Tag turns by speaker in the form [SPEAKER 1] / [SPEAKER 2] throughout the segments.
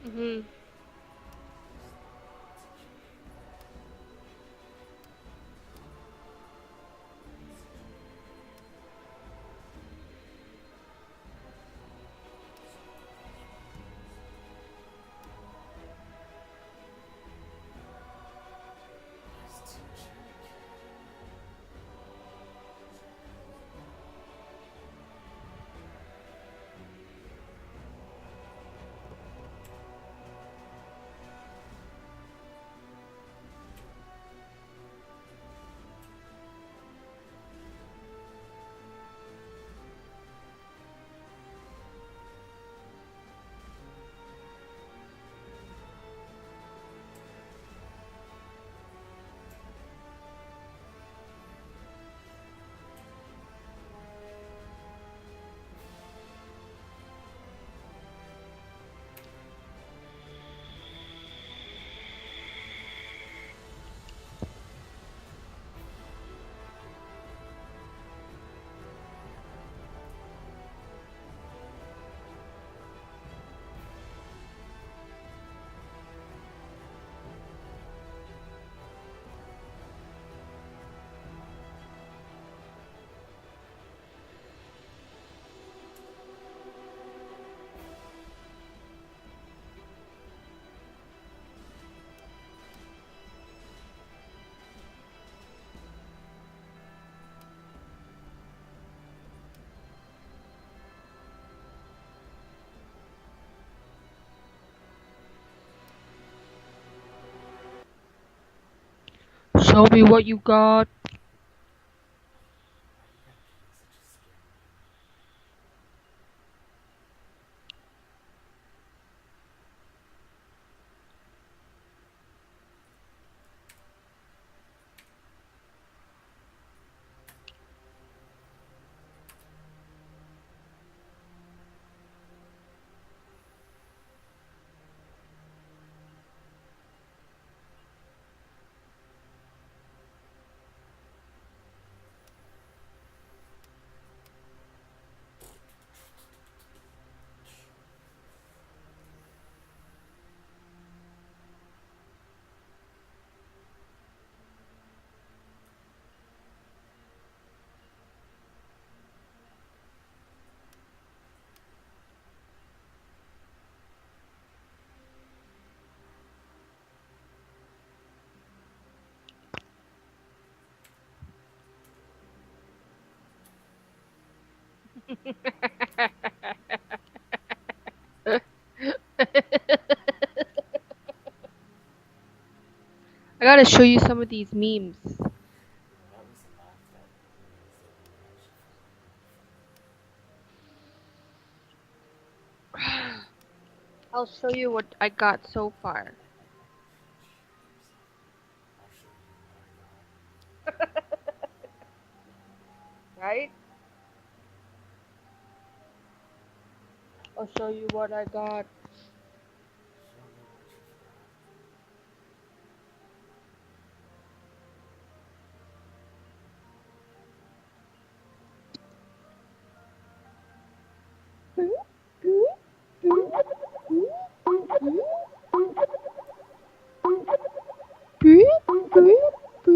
[SPEAKER 1] Mhm. Show me what you got. I gotta show you some of these memes.
[SPEAKER 2] That was laughed at memes that we were actually
[SPEAKER 1] I'll show you what I got so far.
[SPEAKER 2] I'll show you what I got.
[SPEAKER 1] Right? I'll show you what I got.
[SPEAKER 2] Show me what you've got.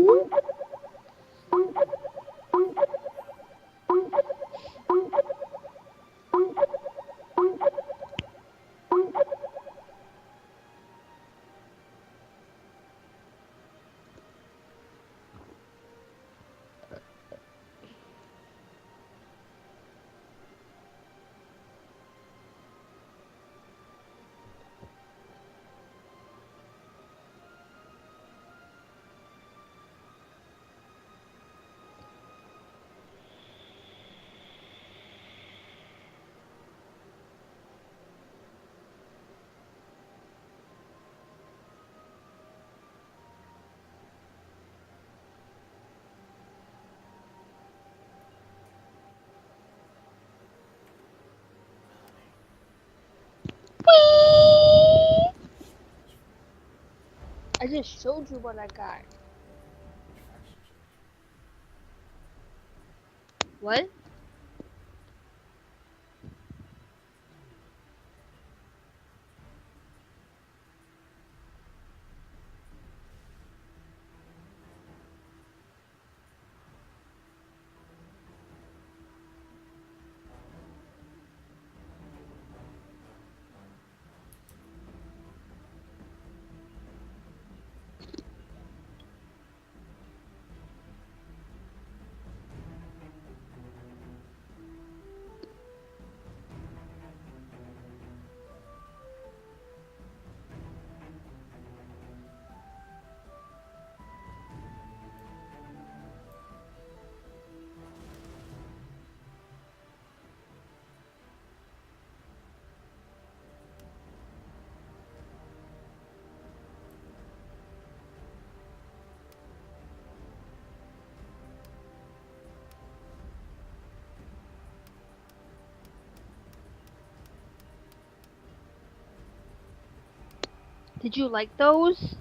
[SPEAKER 1] I just showed you what I got.
[SPEAKER 2] Which faction change?
[SPEAKER 1] What? Did you like those?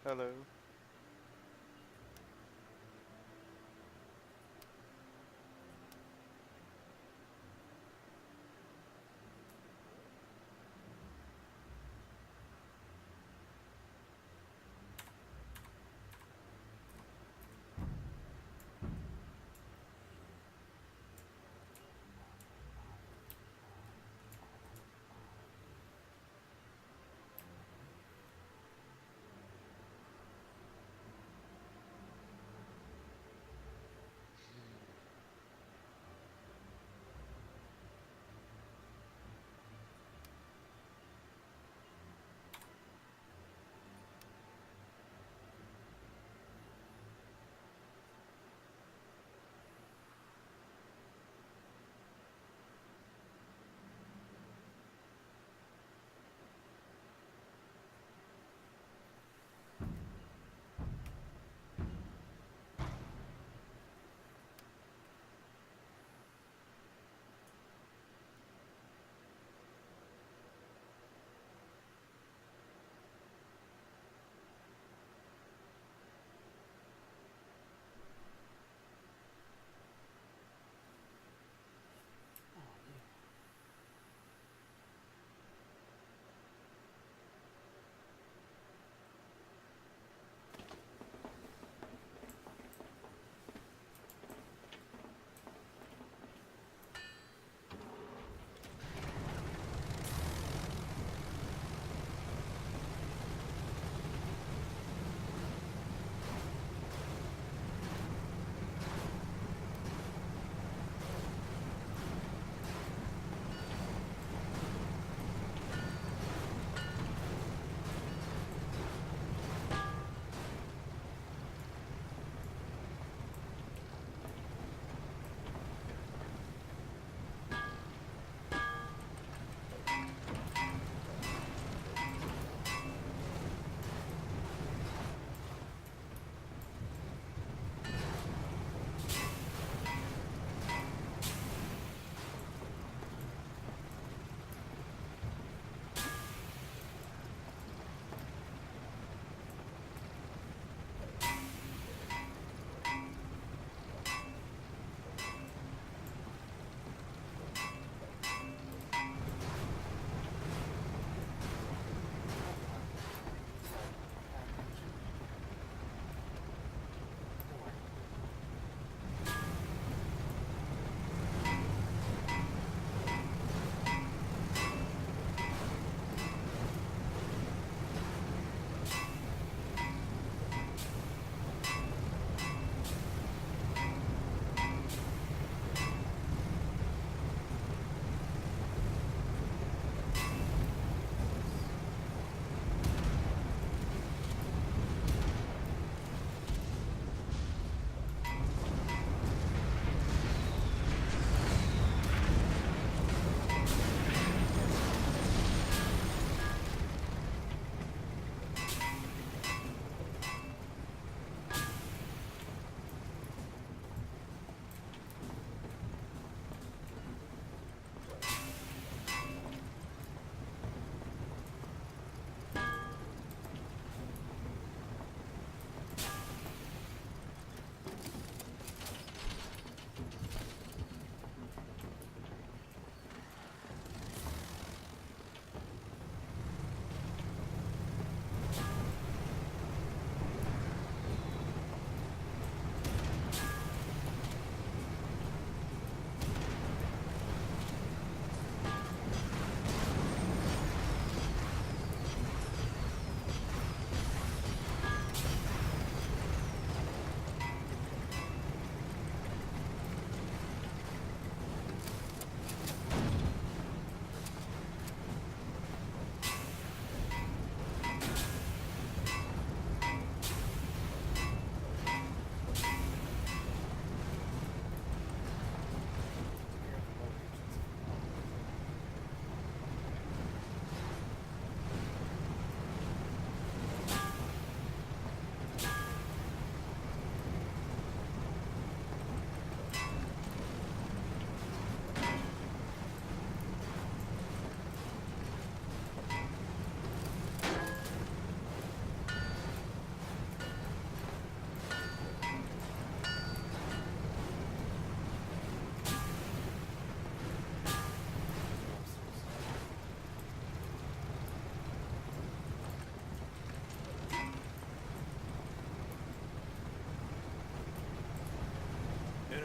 [SPEAKER 3] Hello.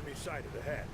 [SPEAKER 3] enemy sighted ahead.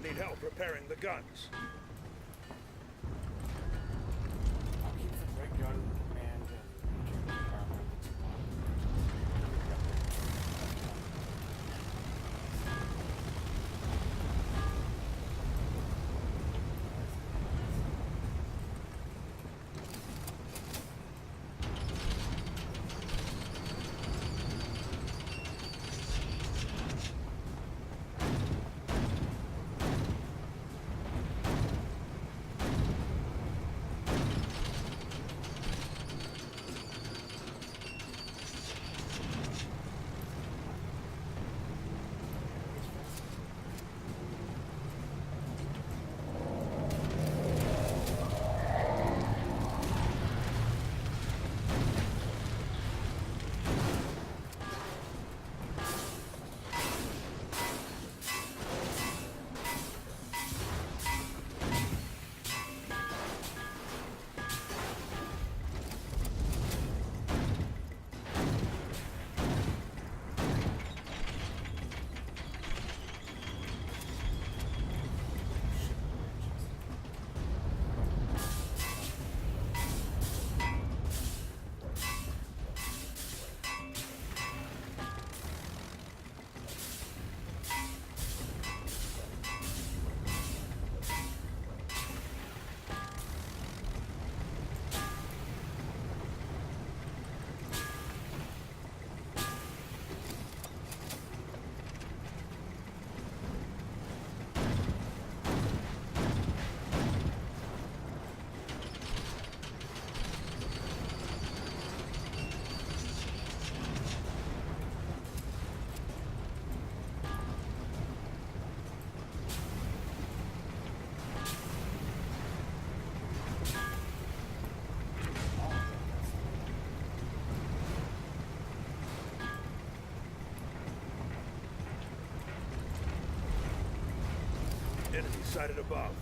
[SPEAKER 3] Need help repairing the guns.
[SPEAKER 2] I'll keep the red gun and the armor that's
[SPEAKER 3] Enemy sighted above.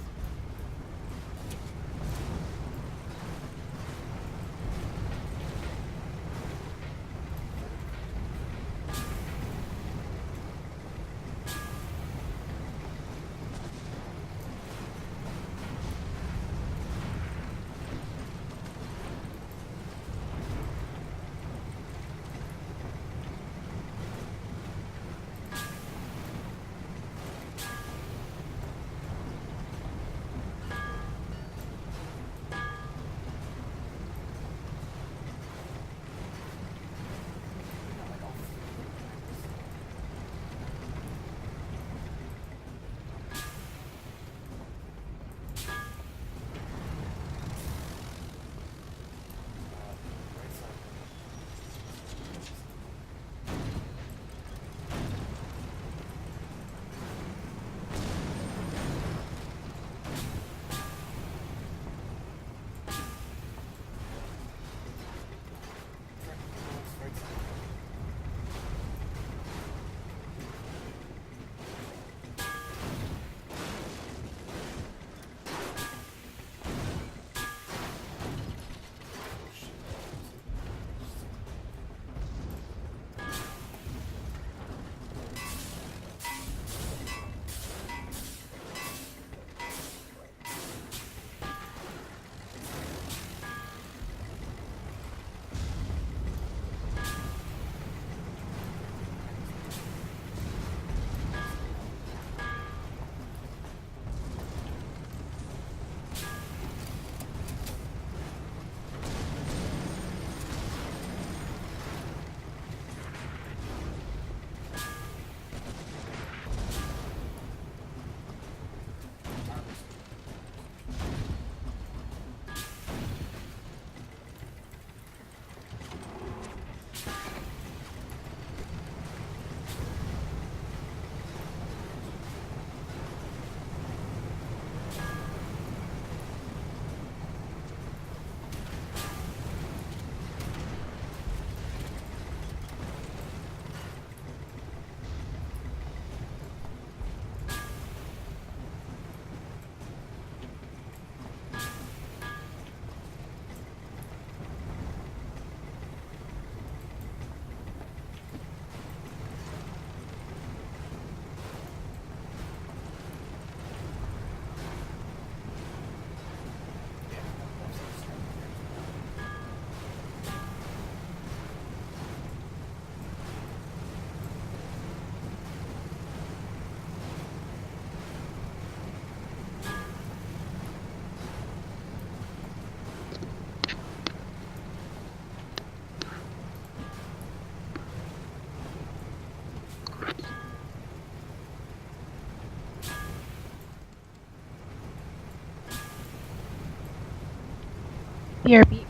[SPEAKER 1] BRB.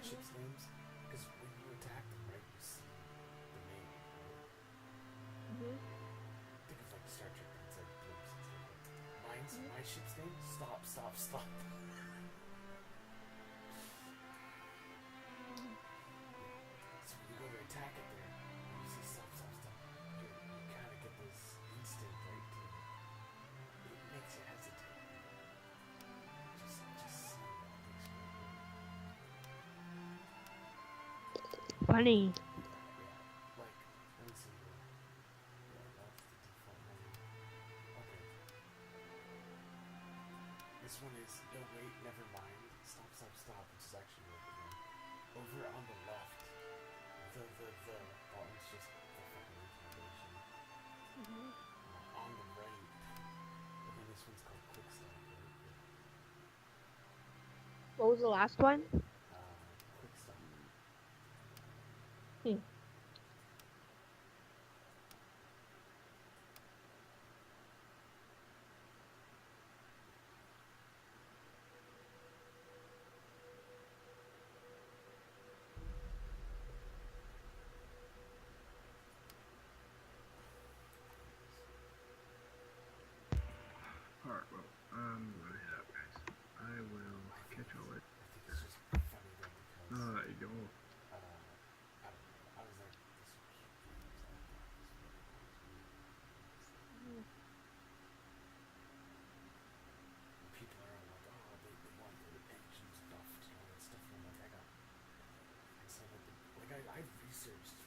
[SPEAKER 2] ship's names, because when you attack them, right, you see the name, right?
[SPEAKER 1] Mhm.
[SPEAKER 2] Think of like Star Trek, it's like bloops and stuff. My ship's name, stop. So when you go to attack it there, and you see stop, you kind of get this instinct, right? It makes you hesitate. Just seeing all these
[SPEAKER 1] Funny.
[SPEAKER 2] yeah. Like, let me see here. Yeah, that's the default menu. Okay. This one is no wait, never mind. Stop, which is actually really good. Over on the left, that one's just the fucking recommendation. On the right, and then this one's called quick stop right here.
[SPEAKER 1] What was the last one?
[SPEAKER 2] Quick stop.
[SPEAKER 1] Hmm.
[SPEAKER 4] Alright, well, I'm gonna head out, guys. I will catch y'all later.
[SPEAKER 2] I think it's just funny though because
[SPEAKER 4] There you go.
[SPEAKER 2] I was like, this was people are all like, oh, they want their engines buffed and all that stuff. And I'm like, I said, I've researched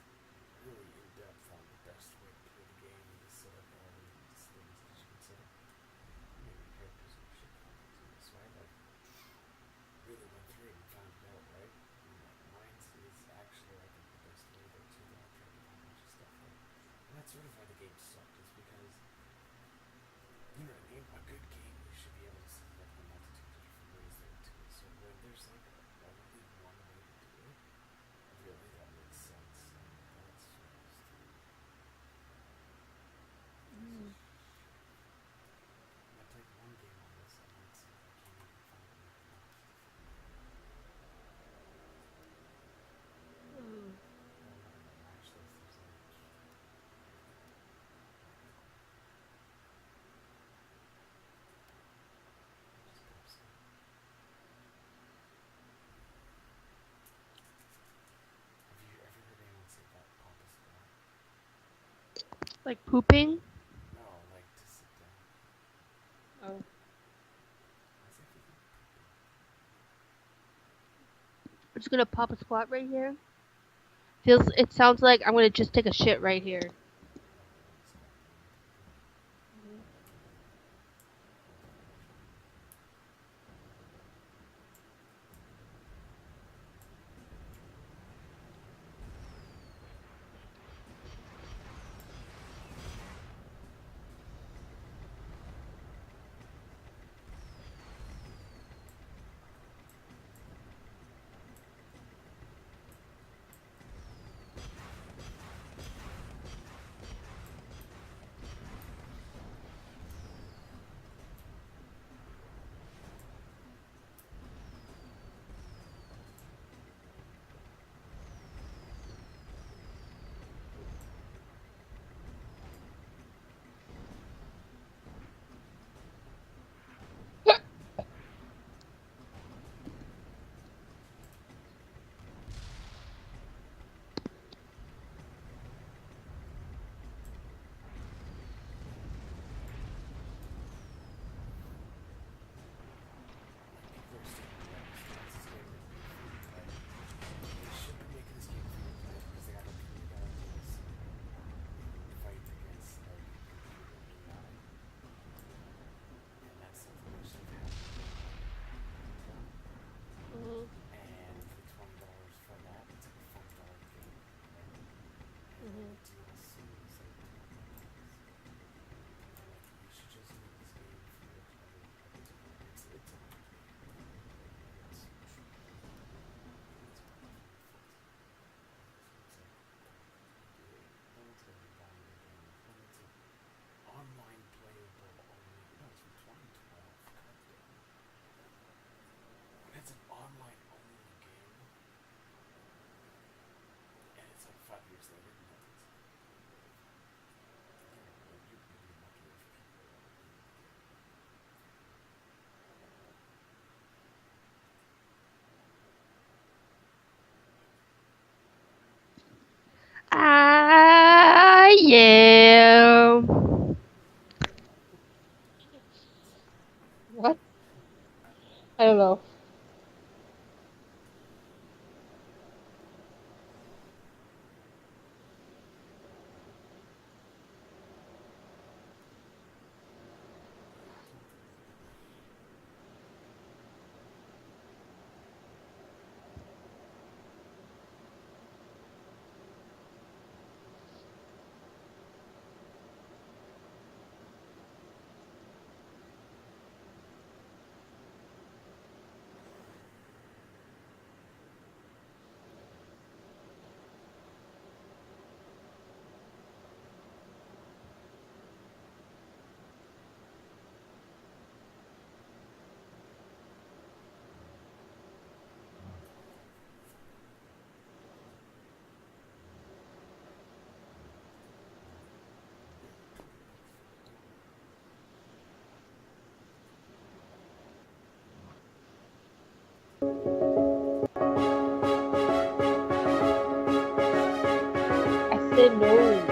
[SPEAKER 2] really in depth on the best way to play the game and to set up all these things that you can set up. Maybe characters and shit too. So I like really went through it and found it out, right? And mine's is actually, I think, the best way there too. That I tried to do a bunch of stuff, right? And that's sort of why the game sucked, is because, you know what I mean? A good game, you should be able to set it up in a multitude of different ways there too. So when there's like only one way to do it, really that makes sense. And that's sort of stupid. I played one game on this, and let's see if I can even find anything else. Well, look at my match list. There's like. Just pops up. Have you ever heard anyone say that Papa Squat?
[SPEAKER 1] Like pooping?
[SPEAKER 2] No, like to sit down.
[SPEAKER 1] Oh.
[SPEAKER 2] Why is everything pooping?
[SPEAKER 1] I'm just gonna pop a squat right here. It sounds like I'm gonna just take a shit right here.
[SPEAKER 2] Oh, really? Squat down and take a poop? People are saying that this game is free to play. They should be making this game free to play because they got a $20 DLC. You can fight against like computer AI, and that's something that should have happened. And for $20 for that, it's like a $5 game, right? And then the DLC is like $20. And they're like, you should just make this game free to play at this point. It's a good game. Like, it's wonderfully fit. So it's like, then it's gonna be buying the game. Then it's like online playable only. No, it's from 2012. God damn. When it's an online only game,
[SPEAKER 1] Yeah. What? I don't know. I said no.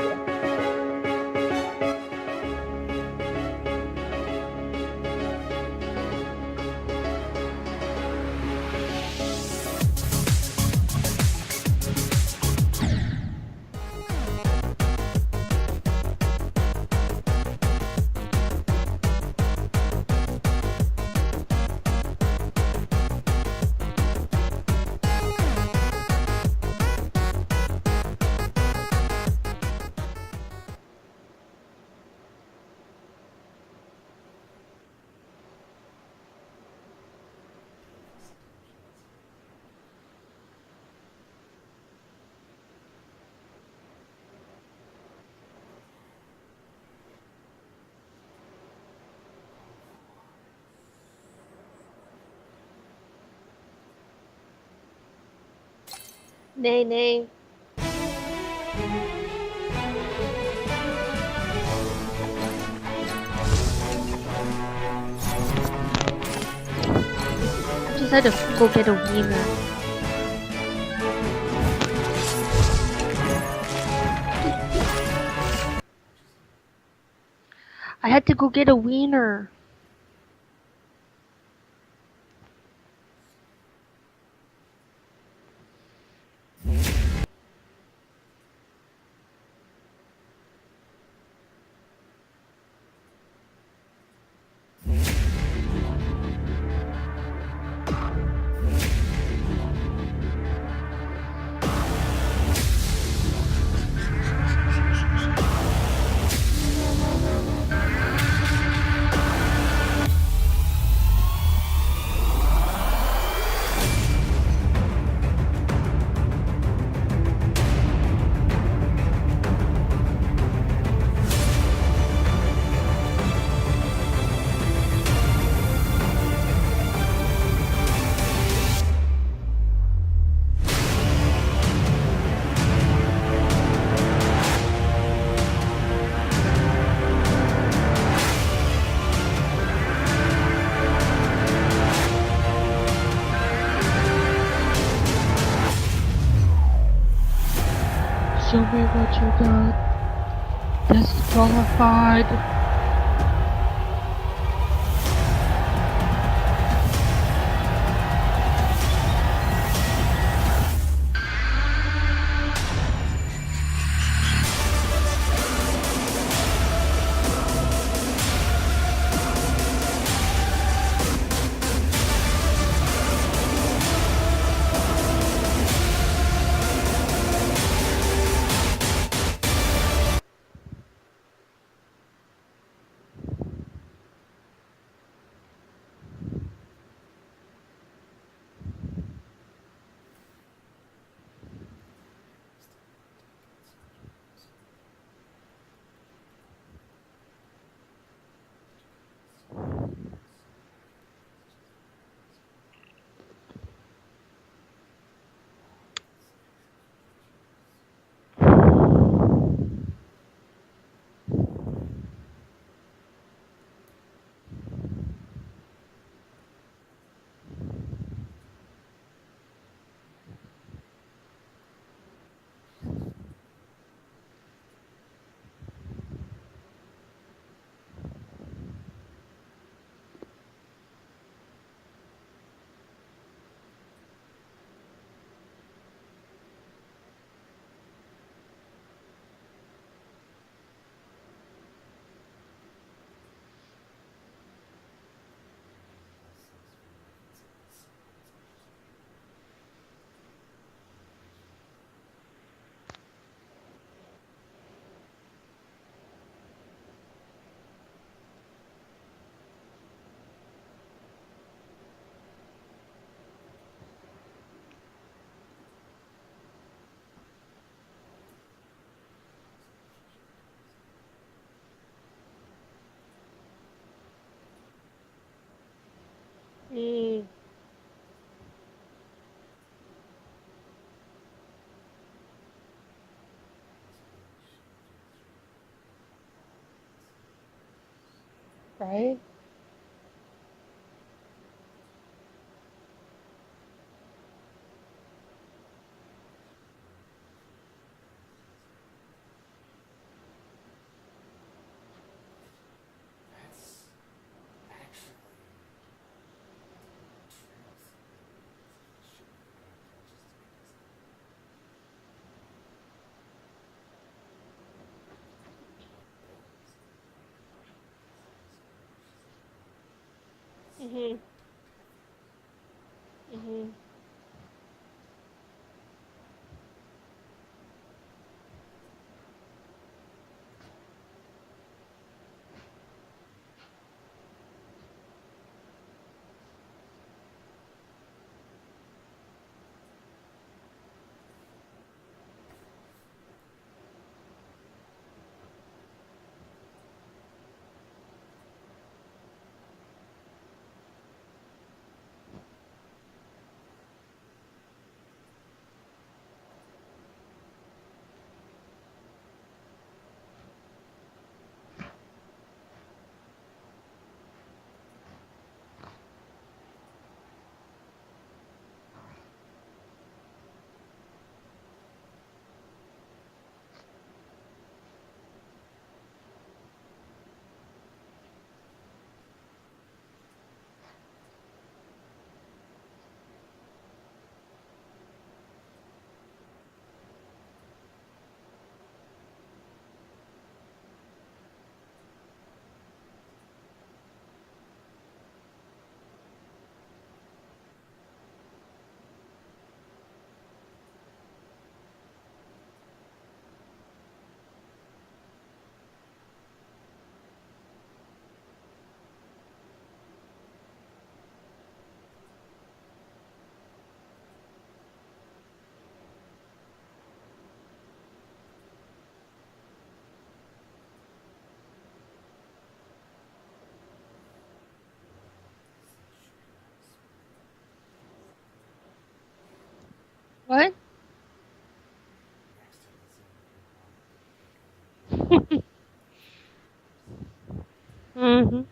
[SPEAKER 1] Nay, nay. Just had to go get a wiener. I had to go get a wiener. Show me what you got. Disqualified. Right?
[SPEAKER 2] That's actually the truth. Shit, I forgot just to make this. What builds?
[SPEAKER 1] Mhm. Mhm. What?
[SPEAKER 2] Next time, let's say you're wrong.
[SPEAKER 1] Mhm.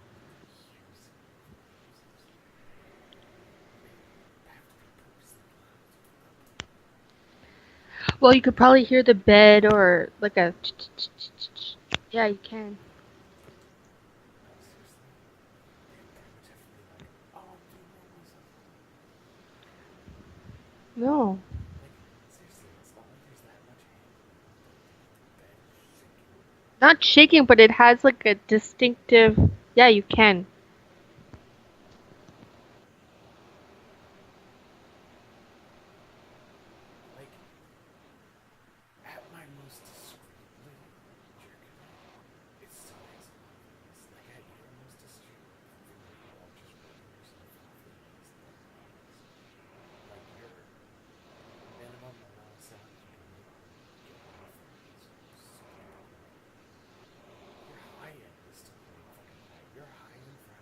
[SPEAKER 1] Well, you could probably hear the bed or like a. Yeah, you can.
[SPEAKER 2] No, seriously. They pretty much have to be like, oh, I'm doing normal stuff.
[SPEAKER 1] No.
[SPEAKER 2] Like, seriously, it's not like there's that much handling with the bed shaking.
[SPEAKER 1] Not shaking, but it has like a distinctive. Yeah, you can.
[SPEAKER 2] Like, at my most discreetly jerking it, it still makes a lot of noise. Like, at your most discreet, where you are just rubbing yourself off, it makes no noise. Like, your minimum amount of sound you can make get off is super duper low. Your high end is still pretty fucking high. Your high end for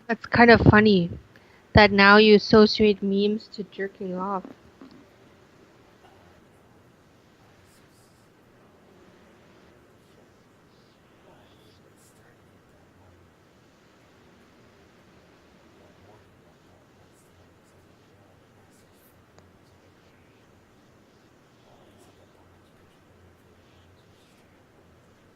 [SPEAKER 1] That's kind of funny that now you associate memes to jerking off.
[SPEAKER 2] Well, I mean, it started with that one morning one. That's the one that says, like, oh, the master's fucking me. It's like, okay, sure. And it's like a bronze picture, one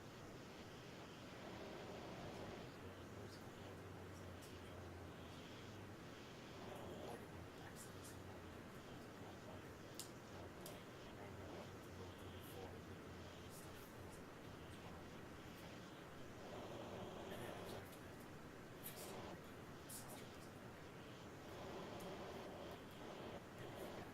[SPEAKER 2] of my favorite bronze, which is staring at one. It's like, it's like, okay. And there's a couple other ones that it's like, it's like, oh, the morning one. Actually, the same morning. It's like, oh, okay. Well, now I'm gonna look at the row 34 and look at all this stuff. And it's like, okay, there's one on there. Okay. And then it was after that. If you still like your sister, it's like, okay. Then you forget about it. You forget to look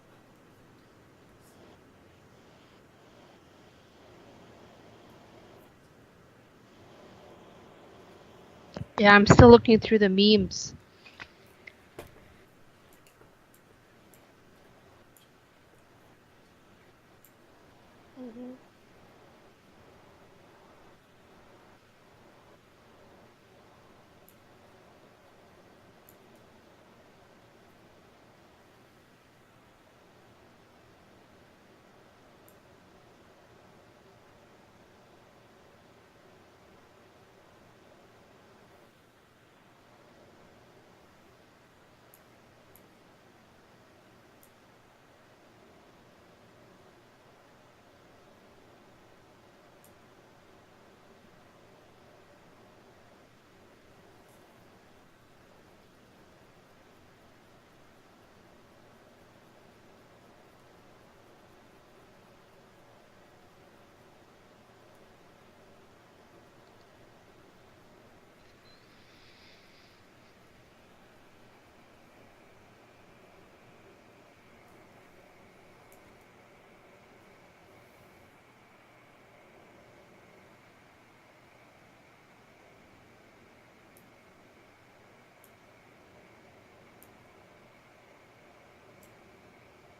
[SPEAKER 2] at this.
[SPEAKER 1] Yeah, I'm still looking through the memes.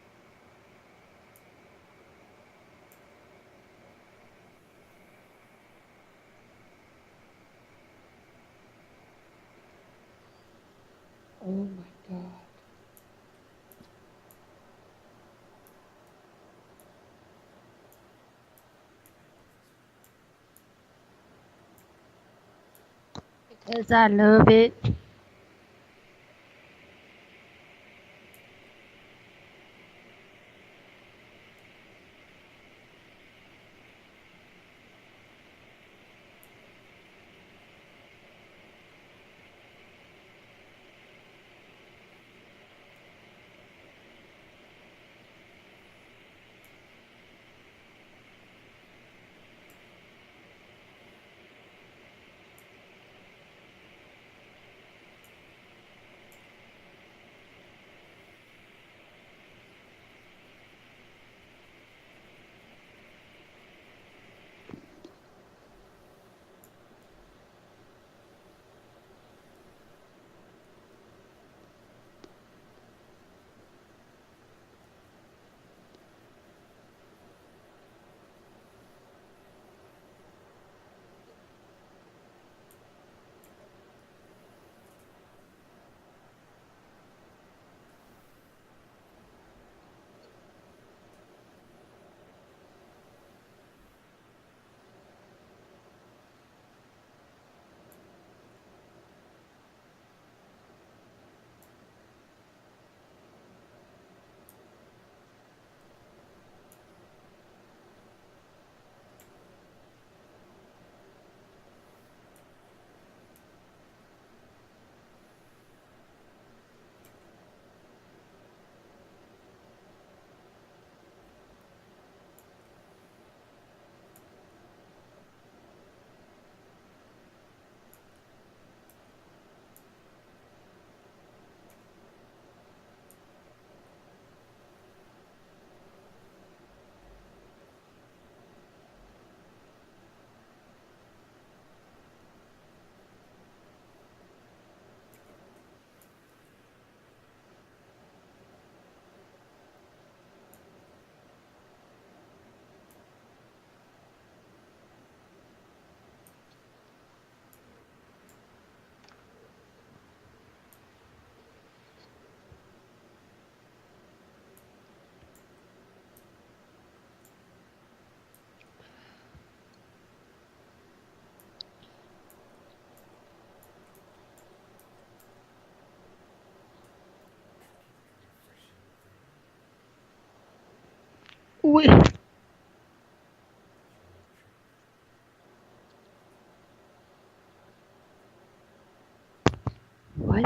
[SPEAKER 1] Oh my god. Because I love it. Wait. What?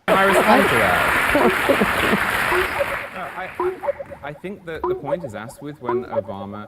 [SPEAKER 5] I respond to that. I think that the point is asked with when Obama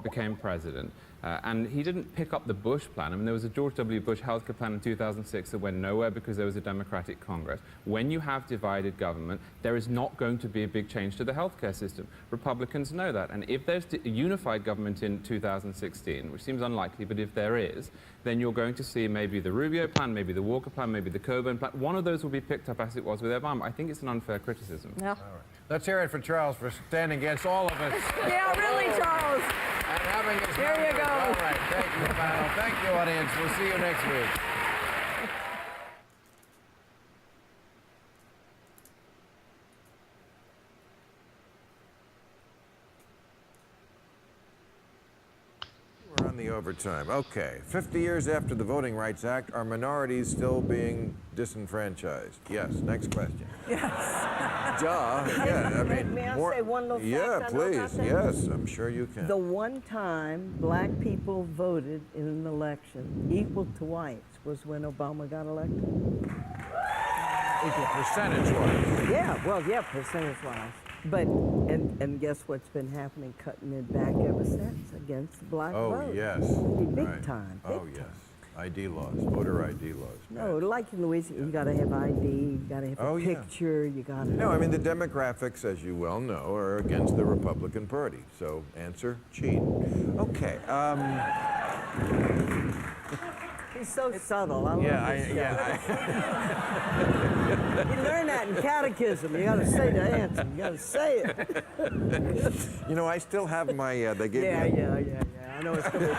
[SPEAKER 5] became president. And he didn't pick up the Bush plan. I mean, there was a George W. Bush healthcare plan in 2006 that went nowhere because there was a Democratic Congress. When you have divided government, there is not going to be a big change to the healthcare system. Republicans know that. And if there's a unified government in 2016, which seems unlikely, but if there is, then you're going to see maybe the Rubio plan, maybe the Walker plan, maybe the Coburn plan. One of those will be picked up as it was with Obama. I think it's an unfair criticism.
[SPEAKER 6] Yeah.
[SPEAKER 7] All right. Let's hear it for Charles for standing against all of us.
[SPEAKER 6] Yeah, really, Charles.
[SPEAKER 7] And having his
[SPEAKER 6] There you
[SPEAKER 7] numbers.
[SPEAKER 6] go.
[SPEAKER 7] All right. Thank you, panel. Thank you, audience. We'll see you next week. We're on the overtime. Okay. 50 years after the Voting Rights Act, are minorities still being disenfranchised? Yes. Next question.
[SPEAKER 6] Yes.
[SPEAKER 7] Duh. Yeah. I mean,
[SPEAKER 6] May I
[SPEAKER 7] more,
[SPEAKER 6] say one little fact
[SPEAKER 7] yeah,
[SPEAKER 6] I know about
[SPEAKER 7] please.
[SPEAKER 6] that?
[SPEAKER 7] Yes, I'm sure you can.
[SPEAKER 6] The one time black people voted in an election equal to whites was when Obama got elected.
[SPEAKER 7] Equal percentage-wise.
[SPEAKER 6] Yeah, well, yeah, percentage-wise. But, and guess what's been happening, cutting it back ever since against the black
[SPEAKER 7] Oh,
[SPEAKER 6] vote.
[SPEAKER 7] yes.
[SPEAKER 6] Big
[SPEAKER 7] Right.
[SPEAKER 6] time,
[SPEAKER 7] Oh,
[SPEAKER 6] big
[SPEAKER 7] yes.
[SPEAKER 6] time.
[SPEAKER 7] ID laws, voter ID laws.
[SPEAKER 6] No,
[SPEAKER 7] Bad.
[SPEAKER 6] like in Louisiana, you gotta have ID, you gotta have
[SPEAKER 7] Oh,
[SPEAKER 6] a
[SPEAKER 7] yeah.
[SPEAKER 6] picture, you gotta...
[SPEAKER 7] No, I mean, the demographics, as you well know, are against the Republican Party. So, answer, cheat. Okay.
[SPEAKER 6] He's so subtle, I love this guy. You learn that in catechism. You gotta say the answer. You gotta say it.
[SPEAKER 7] You know, I still have my, they gave
[SPEAKER 6] Yeah,
[SPEAKER 7] me...
[SPEAKER 6] yeah. I know it's gonna be. I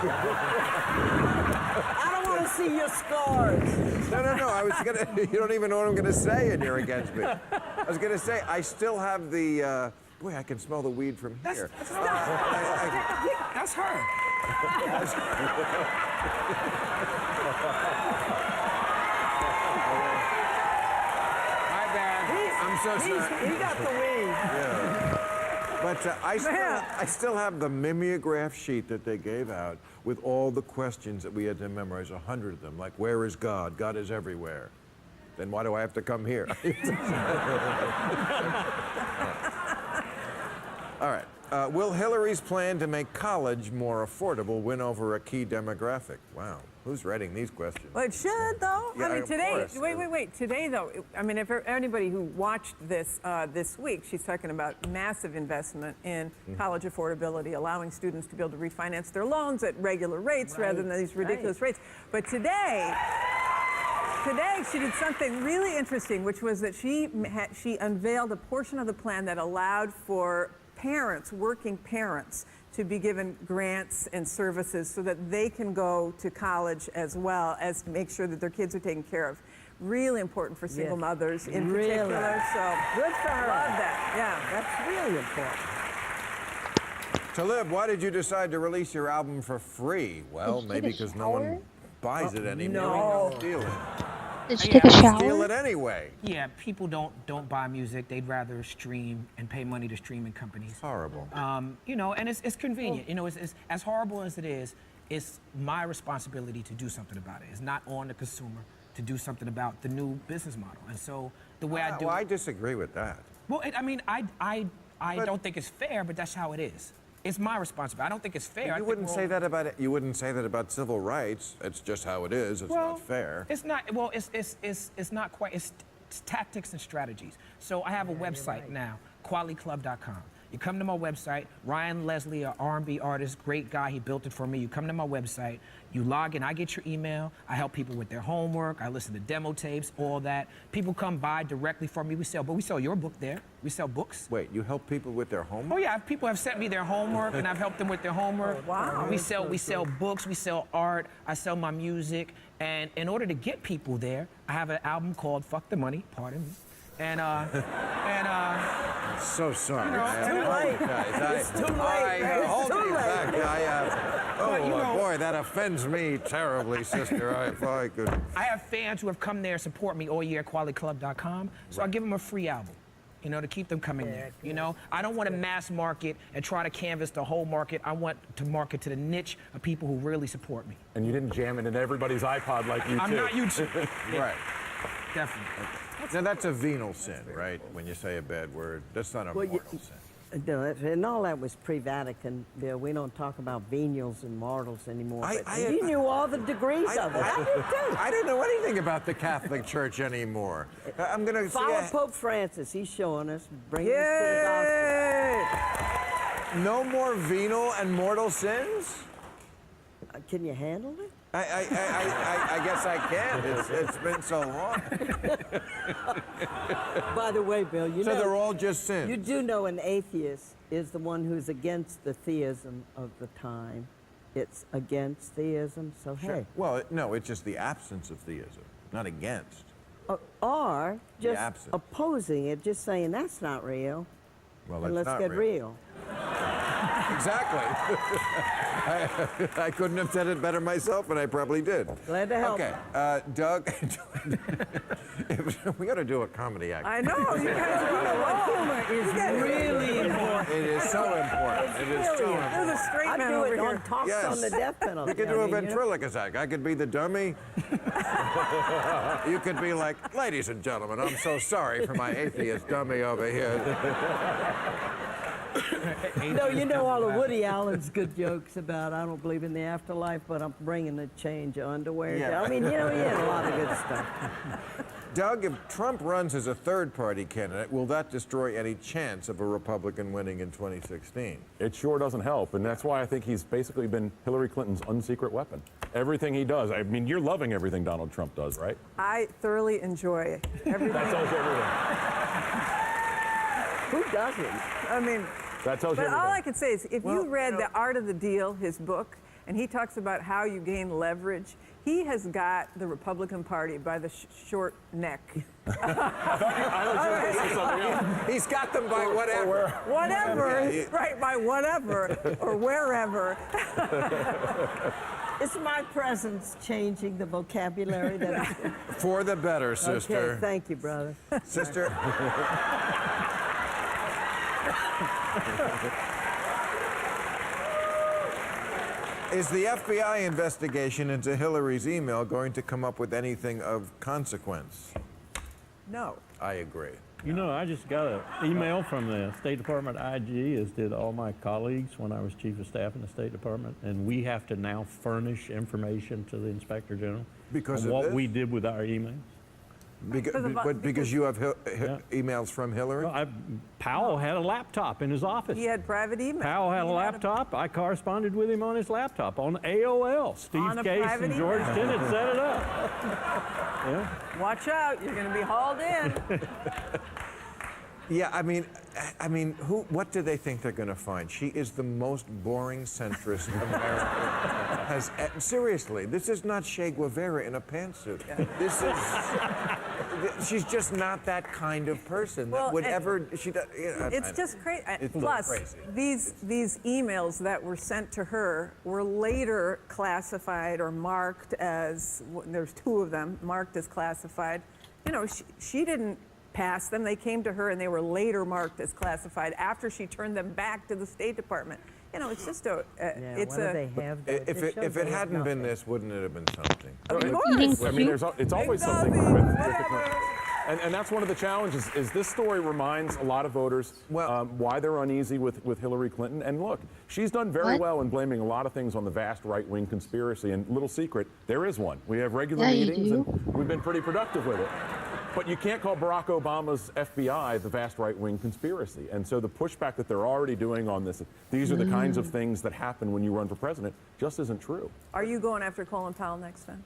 [SPEAKER 6] don't want to see your scars.
[SPEAKER 7] No, I was gonna, you don't even know what I'm gonna say and you're against me. I was gonna say, I still have the, boy, I can smell the weed from here.
[SPEAKER 2] That's her.
[SPEAKER 7] My bad. I'm so sorry.
[SPEAKER 6] He got the weed.
[SPEAKER 7] Yeah. But I still have the mimeograph sheet that they gave out with all the questions that we had to memorize, 100 of them, like, where is God? God is everywhere. Then why do I have to come here? All right. Will Hillary's plan to make college more affordable win over a key demographic? Wow. Who's writing these questions?
[SPEAKER 8] Well, it should, though.
[SPEAKER 7] Yeah,
[SPEAKER 8] I mean,
[SPEAKER 7] of
[SPEAKER 8] today,
[SPEAKER 7] course.
[SPEAKER 8] wait. Today, though, I mean, if anybody who watched this this week, she's talking about massive investment in college affordability, allowing students to be able to refinance their loans at regular rates rather than these ridiculous rates. But today she did something really interesting, which was that she unveiled a portion of the plan that allowed for parents, working parents, to be given grants and services so that they can go to college as well as make sure that their kids are taken care of. Really important for single mothers in particular. So
[SPEAKER 6] Good for her.
[SPEAKER 8] love that. Yeah.
[SPEAKER 6] That's really important.
[SPEAKER 7] Talib, why did you decide to release your album for free? Well,
[SPEAKER 1] Did you
[SPEAKER 7] maybe
[SPEAKER 1] take a
[SPEAKER 7] because no one
[SPEAKER 1] shower?
[SPEAKER 7] buys it anymore.
[SPEAKER 6] no.
[SPEAKER 7] Steal it.
[SPEAKER 1] Did you take a shower?
[SPEAKER 7] Steal it anyway.
[SPEAKER 9] Yeah, people don't buy music. They'd rather stream and pay money to streaming companies.
[SPEAKER 7] Horrible.
[SPEAKER 9] You know, and it's convenient. You know, it's as horrible as it is, it's my responsibility to do something about it. It's not on the consumer to do something about the new business model. And so the way I do
[SPEAKER 7] Well, I disagree with that.
[SPEAKER 9] well, I mean, I don't think it's fair, but that's how it is. It's my responsibility. I don't think it's fair. I
[SPEAKER 7] You
[SPEAKER 9] think
[SPEAKER 7] wouldn't
[SPEAKER 9] we're
[SPEAKER 7] say
[SPEAKER 9] all-
[SPEAKER 7] that about it. You wouldn't say that about civil rights. It's just how it is. It's
[SPEAKER 9] Well,
[SPEAKER 7] not fair.
[SPEAKER 9] It's not. Well, it's not quite. It's tactics and strategies. So I have a website now, qualityclub.com. You come to my website. Ryan Leslie, an R&B artist, great guy. He built it for me. You come to my website. You log in. I get your email. I help people with their homework. I listen to demo tapes, all that. People come buy directly from me. We sell your book there. We sell books.
[SPEAKER 7] Wait, you help people with their homework?
[SPEAKER 9] Oh yeah, people have sent me their homework, and I've helped them with their homework.
[SPEAKER 8] Oh, wow.
[SPEAKER 9] We sell books, we sell art, I sell my music, and in order to get people there, I have an album called "Fuck the Money," pardon me, and
[SPEAKER 7] So sorry.
[SPEAKER 9] You know,
[SPEAKER 7] I
[SPEAKER 9] too
[SPEAKER 7] apologize.
[SPEAKER 6] It's too late.
[SPEAKER 7] Hold
[SPEAKER 6] It's too
[SPEAKER 7] me
[SPEAKER 6] late.
[SPEAKER 7] back.
[SPEAKER 9] But, you know-
[SPEAKER 7] Boy, that offends me terribly, sister. If I could.
[SPEAKER 9] I have fans who have come there and support me all year at qualityclub.com, so I give them a free album. You know, to keep them coming there. You know, I don't want to mass market and try to canvas the whole market. I want to market to the niche of people who really support me.
[SPEAKER 10] And you didn't jam it in everybody's iPod like you
[SPEAKER 9] I'm
[SPEAKER 10] too.
[SPEAKER 9] not YouTube.
[SPEAKER 7] Right.
[SPEAKER 9] Definitely.
[SPEAKER 7] Now that's a venal sin, right? When you say a bad word, that's not a mortal sin.
[SPEAKER 6] No, and all that was pre-Vatican, Bill. We don't talk about venials and mortals anymore. You knew all the degrees of it. I did too.
[SPEAKER 7] I didn't know anything about the Catholic Church anymore. I'm going to
[SPEAKER 6] Follow Pope Francis. He's showing us, bringing us to the gospel.
[SPEAKER 7] no more venal and mortal sins?
[SPEAKER 6] Can you handle it?
[SPEAKER 7] I guess I can. It's been so long.
[SPEAKER 6] By the way, Bill, you
[SPEAKER 7] So
[SPEAKER 6] know,
[SPEAKER 7] they're all just sins.
[SPEAKER 6] you do know an atheist is the one who's against the theism of the time. It's against theism, so hey.
[SPEAKER 7] Well, no, it's just the absence of theism, not against.
[SPEAKER 6] Or
[SPEAKER 7] The
[SPEAKER 6] just
[SPEAKER 7] absence.
[SPEAKER 6] opposing it, just saying that's not real.
[SPEAKER 7] Well,
[SPEAKER 6] And
[SPEAKER 7] it's
[SPEAKER 6] let's
[SPEAKER 7] not
[SPEAKER 6] get real.
[SPEAKER 7] Exactly. I couldn't have said it better myself, but I probably did.
[SPEAKER 6] Glad to help.
[SPEAKER 7] Okay, Doug, we got to do a comedy act.
[SPEAKER 8] I know. You guys know what humor is really important.
[SPEAKER 7] It is so important. It is so
[SPEAKER 8] There's
[SPEAKER 7] important.
[SPEAKER 8] a straight
[SPEAKER 6] I
[SPEAKER 8] man
[SPEAKER 6] do
[SPEAKER 8] over
[SPEAKER 6] it
[SPEAKER 8] here.
[SPEAKER 6] on talks
[SPEAKER 7] Yes.
[SPEAKER 6] on the death penalty.
[SPEAKER 7] We could do a
[SPEAKER 6] I mean, you know.
[SPEAKER 7] ventriloquist act. I could be the dummy. You could be like, ladies and gentlemen, I'm so sorry for my atheist dummy over here.
[SPEAKER 6] No, you know all of Woody Allen's good jokes about I don't believe in the afterlife, but I'm bringing a change of underwear.
[SPEAKER 7] Yeah.
[SPEAKER 6] I mean, you know, he had a lot of good stuff.
[SPEAKER 7] Doug, if Trump runs as a third-party candidate, will that destroy any chance of a Republican winning in 2016?
[SPEAKER 10] It sure doesn't help, and that's why I think he's basically been Hillary Clinton's unsecret weapon. Everything he does, I mean, you're loving everything Donald Trump does, right?
[SPEAKER 8] I thoroughly enjoy everything.
[SPEAKER 10] That tells you everything.
[SPEAKER 6] Who doesn't?
[SPEAKER 8] I mean,
[SPEAKER 10] That tells you
[SPEAKER 8] but
[SPEAKER 10] everything.
[SPEAKER 8] all I can say is if you read The Art of the Deal, his book, and he talks about how you gain leverage, he has got the Republican Party by the short neck.
[SPEAKER 7] He's got them by whatever.
[SPEAKER 8] Whatever,
[SPEAKER 7] Yeah,
[SPEAKER 8] right, by whatever, or wherever.
[SPEAKER 6] Is my presence changing the vocabulary? That
[SPEAKER 7] For the better, sister.
[SPEAKER 6] Okay, thank you, brother.
[SPEAKER 7] Sister. Is the FBI investigation into Hillary's email going to come up with anything of consequence?
[SPEAKER 8] No.
[SPEAKER 7] I agree.
[SPEAKER 11] You know, I just got an email from the State Department IG, as did all my colleagues when I was Chief of Staff in the State Department, and we have to now furnish information to the Inspector General
[SPEAKER 7] Because
[SPEAKER 11] on
[SPEAKER 7] of
[SPEAKER 11] what
[SPEAKER 7] this?
[SPEAKER 11] we did with our emails.
[SPEAKER 7] Because you have emails from Hillary?
[SPEAKER 11] Well, Powell had a laptop in his office.
[SPEAKER 8] He had private email.
[SPEAKER 11] Powell had a laptop. I corresponded with him on his laptop on AOL. Steve
[SPEAKER 8] On a
[SPEAKER 11] Case
[SPEAKER 8] private
[SPEAKER 11] and George
[SPEAKER 8] email.
[SPEAKER 11] Tenet set it up. Yeah.
[SPEAKER 8] Watch out, you're going to be hauled in.
[SPEAKER 7] Yeah, I mean, what do they think they're going to find? She is the most boring centrist America has. Seriously, this is not Che Guevara in a pantsuit. This is. She's just not that kind of person that would ever.
[SPEAKER 8] It's just crazy. Plus,
[SPEAKER 7] crazy.
[SPEAKER 8] these emails that were sent to her were later classified or marked as. There's 2 of them marked as classified. You know, she didn't pass them. They came to her and they were later marked as classified after she turned them back to the State Department. You know, it's just a. It's
[SPEAKER 6] what
[SPEAKER 8] a.
[SPEAKER 6] do they have?
[SPEAKER 7] If it hadn't been this, wouldn't it have been something?
[SPEAKER 8] Of course.
[SPEAKER 10] I mean, it's always something with the Clintons. And that's one of the challenges, is this story reminds a lot of voters why they're uneasy with Hillary Clinton. And look, she's done very well in blaming a lot of things on the vast right-wing conspiracy. And little secret, there is one. We have regular meetings, and we've been pretty productive with it. But you can't call Barack Obama's FBI the vast right-wing conspiracy. And so the pushback that they're already doing on this, these are the kinds of things that happen when you run for president, just isn't true.
[SPEAKER 8] Are you going after Colin Powell next time?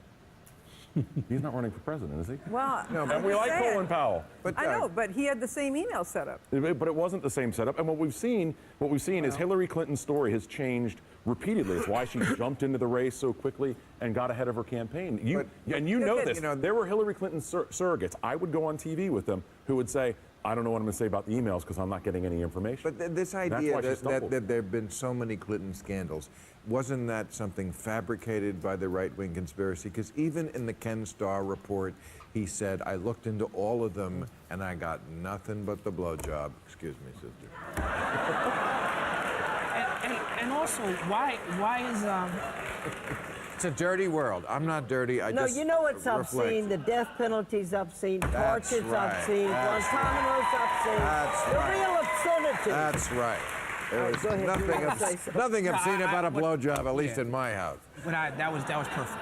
[SPEAKER 10] He's not running for president, is he?
[SPEAKER 8] Well,
[SPEAKER 10] No, and we like Colin Powell.
[SPEAKER 8] I know, but he had the same email setup.
[SPEAKER 10] But it wasn't the same setup. And what we've seen is Hillary Clinton's story has changed repeatedly. It's why she jumped into the race so quickly and got ahead of her campaign. You know this. There were Hillary Clinton surrogates. I would go on TV with them who would say, I don't know what I'm going to say about the emails because I'm not getting any information.
[SPEAKER 7] But this idea that there have been so many Clinton scandals, wasn't that something fabricated by the right-wing conspiracy? Because even in the Ken Starr report, he said, I looked into all of them and I got nothing but the blowjob. Excuse me, sister.
[SPEAKER 9] And also, why is
[SPEAKER 7] It's a dirty world. I'm not dirty. I just
[SPEAKER 6] you know what's
[SPEAKER 7] reflect.
[SPEAKER 6] obscene? The death penalty's obscene,
[SPEAKER 7] That's
[SPEAKER 6] torture's
[SPEAKER 7] right.
[SPEAKER 6] obscene,
[SPEAKER 7] That's
[SPEAKER 6] Guantanamo's obscene.
[SPEAKER 7] That's
[SPEAKER 6] the
[SPEAKER 7] right.
[SPEAKER 6] real obscenity.
[SPEAKER 7] That's right. There
[SPEAKER 6] All right,
[SPEAKER 7] was
[SPEAKER 6] go ahead. You
[SPEAKER 7] nothing,
[SPEAKER 6] wanna say something?
[SPEAKER 7] nothing obscene about a blowjob, at least
[SPEAKER 9] yeah.
[SPEAKER 7] in my house.
[SPEAKER 9] But that was perfect.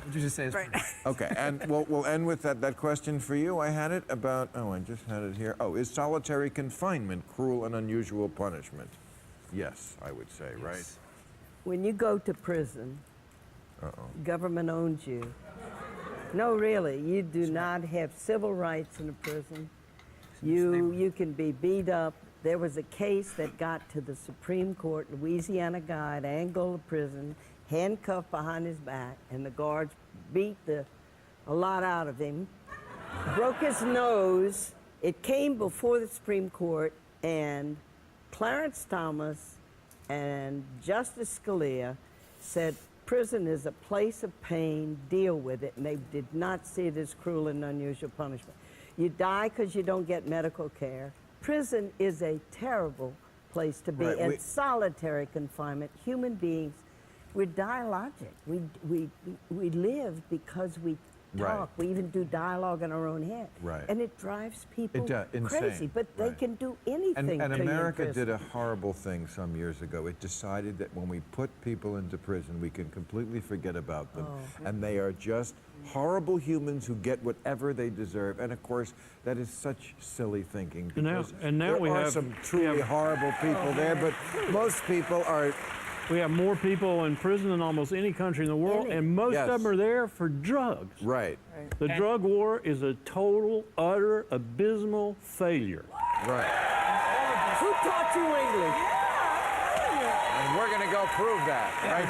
[SPEAKER 9] What you just said is perfect.
[SPEAKER 7] Okay, and we'll end with that question for you. I had it about, I just had it here. Oh, is solitary confinement cruel and unusual punishment? Yes, I would say, right?
[SPEAKER 6] When you go to prison, government owns you. No, really, you do not have civil rights in a prison. You can be beat up. There was a case that got to the Supreme Court. Louisiana guy at Angola prison, handcuffed behind his back, and the guards beat a lot out of him. Broke his nose. It came before the Supreme Court, and Clarence Thomas and Justice Scalia said prison is a place of pain, deal with it, and they did not see it as cruel and unusual punishment. You die because you don't get medical care. Prison is a terrible place to be, and solitary confinement. Human beings, we're dialogic. We live because we talk. We even do dialogue in our own head.
[SPEAKER 7] Right.
[SPEAKER 6] And it drives people
[SPEAKER 7] insane.
[SPEAKER 6] crazy, but they can do anything
[SPEAKER 7] And
[SPEAKER 6] to you in
[SPEAKER 7] America
[SPEAKER 6] prison.
[SPEAKER 7] did a horrible thing some years ago. It decided that when we put people into prison, we can completely forget about them. And they are just horrible humans who get whatever they deserve. And of course, that is such silly thinking.
[SPEAKER 11] And now
[SPEAKER 7] there
[SPEAKER 11] we
[SPEAKER 7] are
[SPEAKER 11] have
[SPEAKER 7] some truly horrible people there, but most people are.
[SPEAKER 11] We have more people in prison than almost any country in the world, and most of them are there for drugs.
[SPEAKER 7] Right.
[SPEAKER 11] The drug war is a total, utter, abysmal failure.
[SPEAKER 7] Right.
[SPEAKER 6] Who taught you English?
[SPEAKER 7] And we're going to go prove that right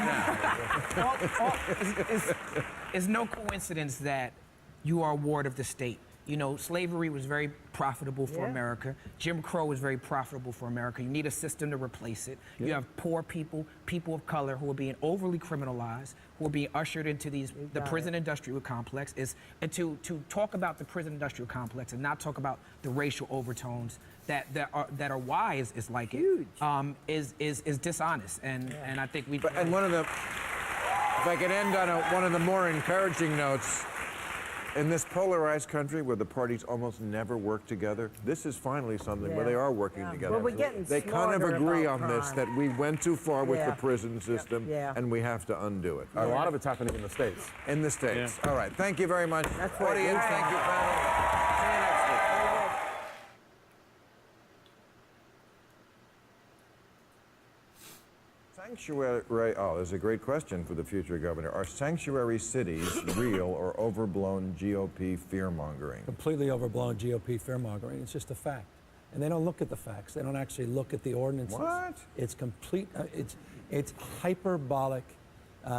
[SPEAKER 7] now.
[SPEAKER 9] It's no coincidence that you are a ward of the state. You know, slavery was very profitable for America. Jim Crow was very profitable for America. You need a system to replace it. You have poor people, people of color who are being overly criminalized, who are being ushered into the prison industrial complex. And to talk about the prison industrial complex and not talk about the racial overtones that are why is like
[SPEAKER 6] Huge.
[SPEAKER 9] it is dishonest. And I think we.
[SPEAKER 7] And if I could end on one of the more encouraging notes. In this polarized country where the parties almost never work together, this is finally something where they are working together.
[SPEAKER 6] Well, we're getting
[SPEAKER 7] they kind of
[SPEAKER 6] smarter
[SPEAKER 7] agree
[SPEAKER 6] about
[SPEAKER 7] on this,
[SPEAKER 6] crime.
[SPEAKER 7] that we went too far with the prison system,
[SPEAKER 6] Yeah.
[SPEAKER 7] and we have to undo it.
[SPEAKER 10] A lot of it's happening in the States.
[SPEAKER 7] In the States. All right. Thank you very much.
[SPEAKER 6] That's right.
[SPEAKER 7] Audience, thank you, panel. See you next week. Sanctuary, oh, there's a great question for the future governor. Are sanctuary cities real or overblown GOP fear-mongering?
[SPEAKER 12] Completely overblown GOP fear-mongering. It's just a fact. And they don't look at the facts. They don't actually look at the ordinances.
[SPEAKER 7] What?
[SPEAKER 12] It's complete, it's hyperbolic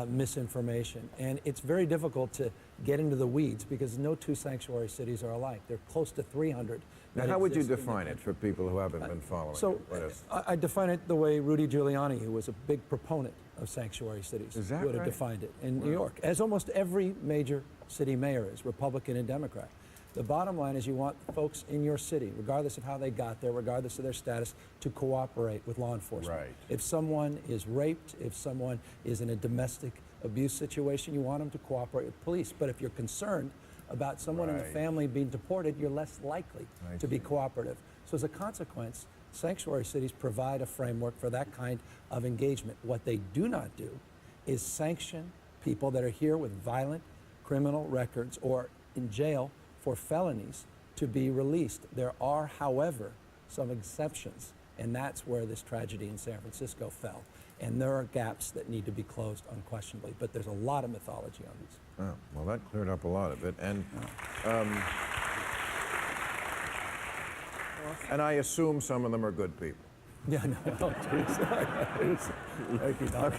[SPEAKER 12] misinformation. And it's very difficult to get into the weeds because no two sanctuary cities are alike. They're close to 300.
[SPEAKER 7] Now,
[SPEAKER 12] that
[SPEAKER 7] how would you
[SPEAKER 12] exist in the
[SPEAKER 7] define it for people who haven't been following
[SPEAKER 12] So
[SPEAKER 7] it? What is-
[SPEAKER 12] I define it the way Rudy Giuliani, who was a big proponent of sanctuary cities,
[SPEAKER 7] Is that
[SPEAKER 12] would have
[SPEAKER 7] right?
[SPEAKER 12] defined it in New York, as almost every major city mayor is, Republican and Democrat. The bottom line is you want folks in your city, regardless of how they got there, regardless of their status, to cooperate with law enforcement.
[SPEAKER 7] Right.
[SPEAKER 12] If someone is raped, if someone is in a domestic abuse situation, you want them to cooperate with police. But if you're concerned about someone in the
[SPEAKER 7] Right.
[SPEAKER 12] family being deported, you're less likely
[SPEAKER 7] I
[SPEAKER 12] to be
[SPEAKER 7] see.
[SPEAKER 12] cooperative. So as a consequence, sanctuary cities provide a framework for that kind of engagement. What they do not do is sanction people that are here with violent criminal records or in jail for felonies to be released. There are, however, some exceptions, and that's where this tragedy in San Francisco fell. And there are gaps that need to be closed unquestionably, but there's a lot of mythology on these.
[SPEAKER 7] Oh, well, that cleared up a lot of it. And I assume some of them are good people.
[SPEAKER 12] Yeah, no, geez. Thank you, Doc.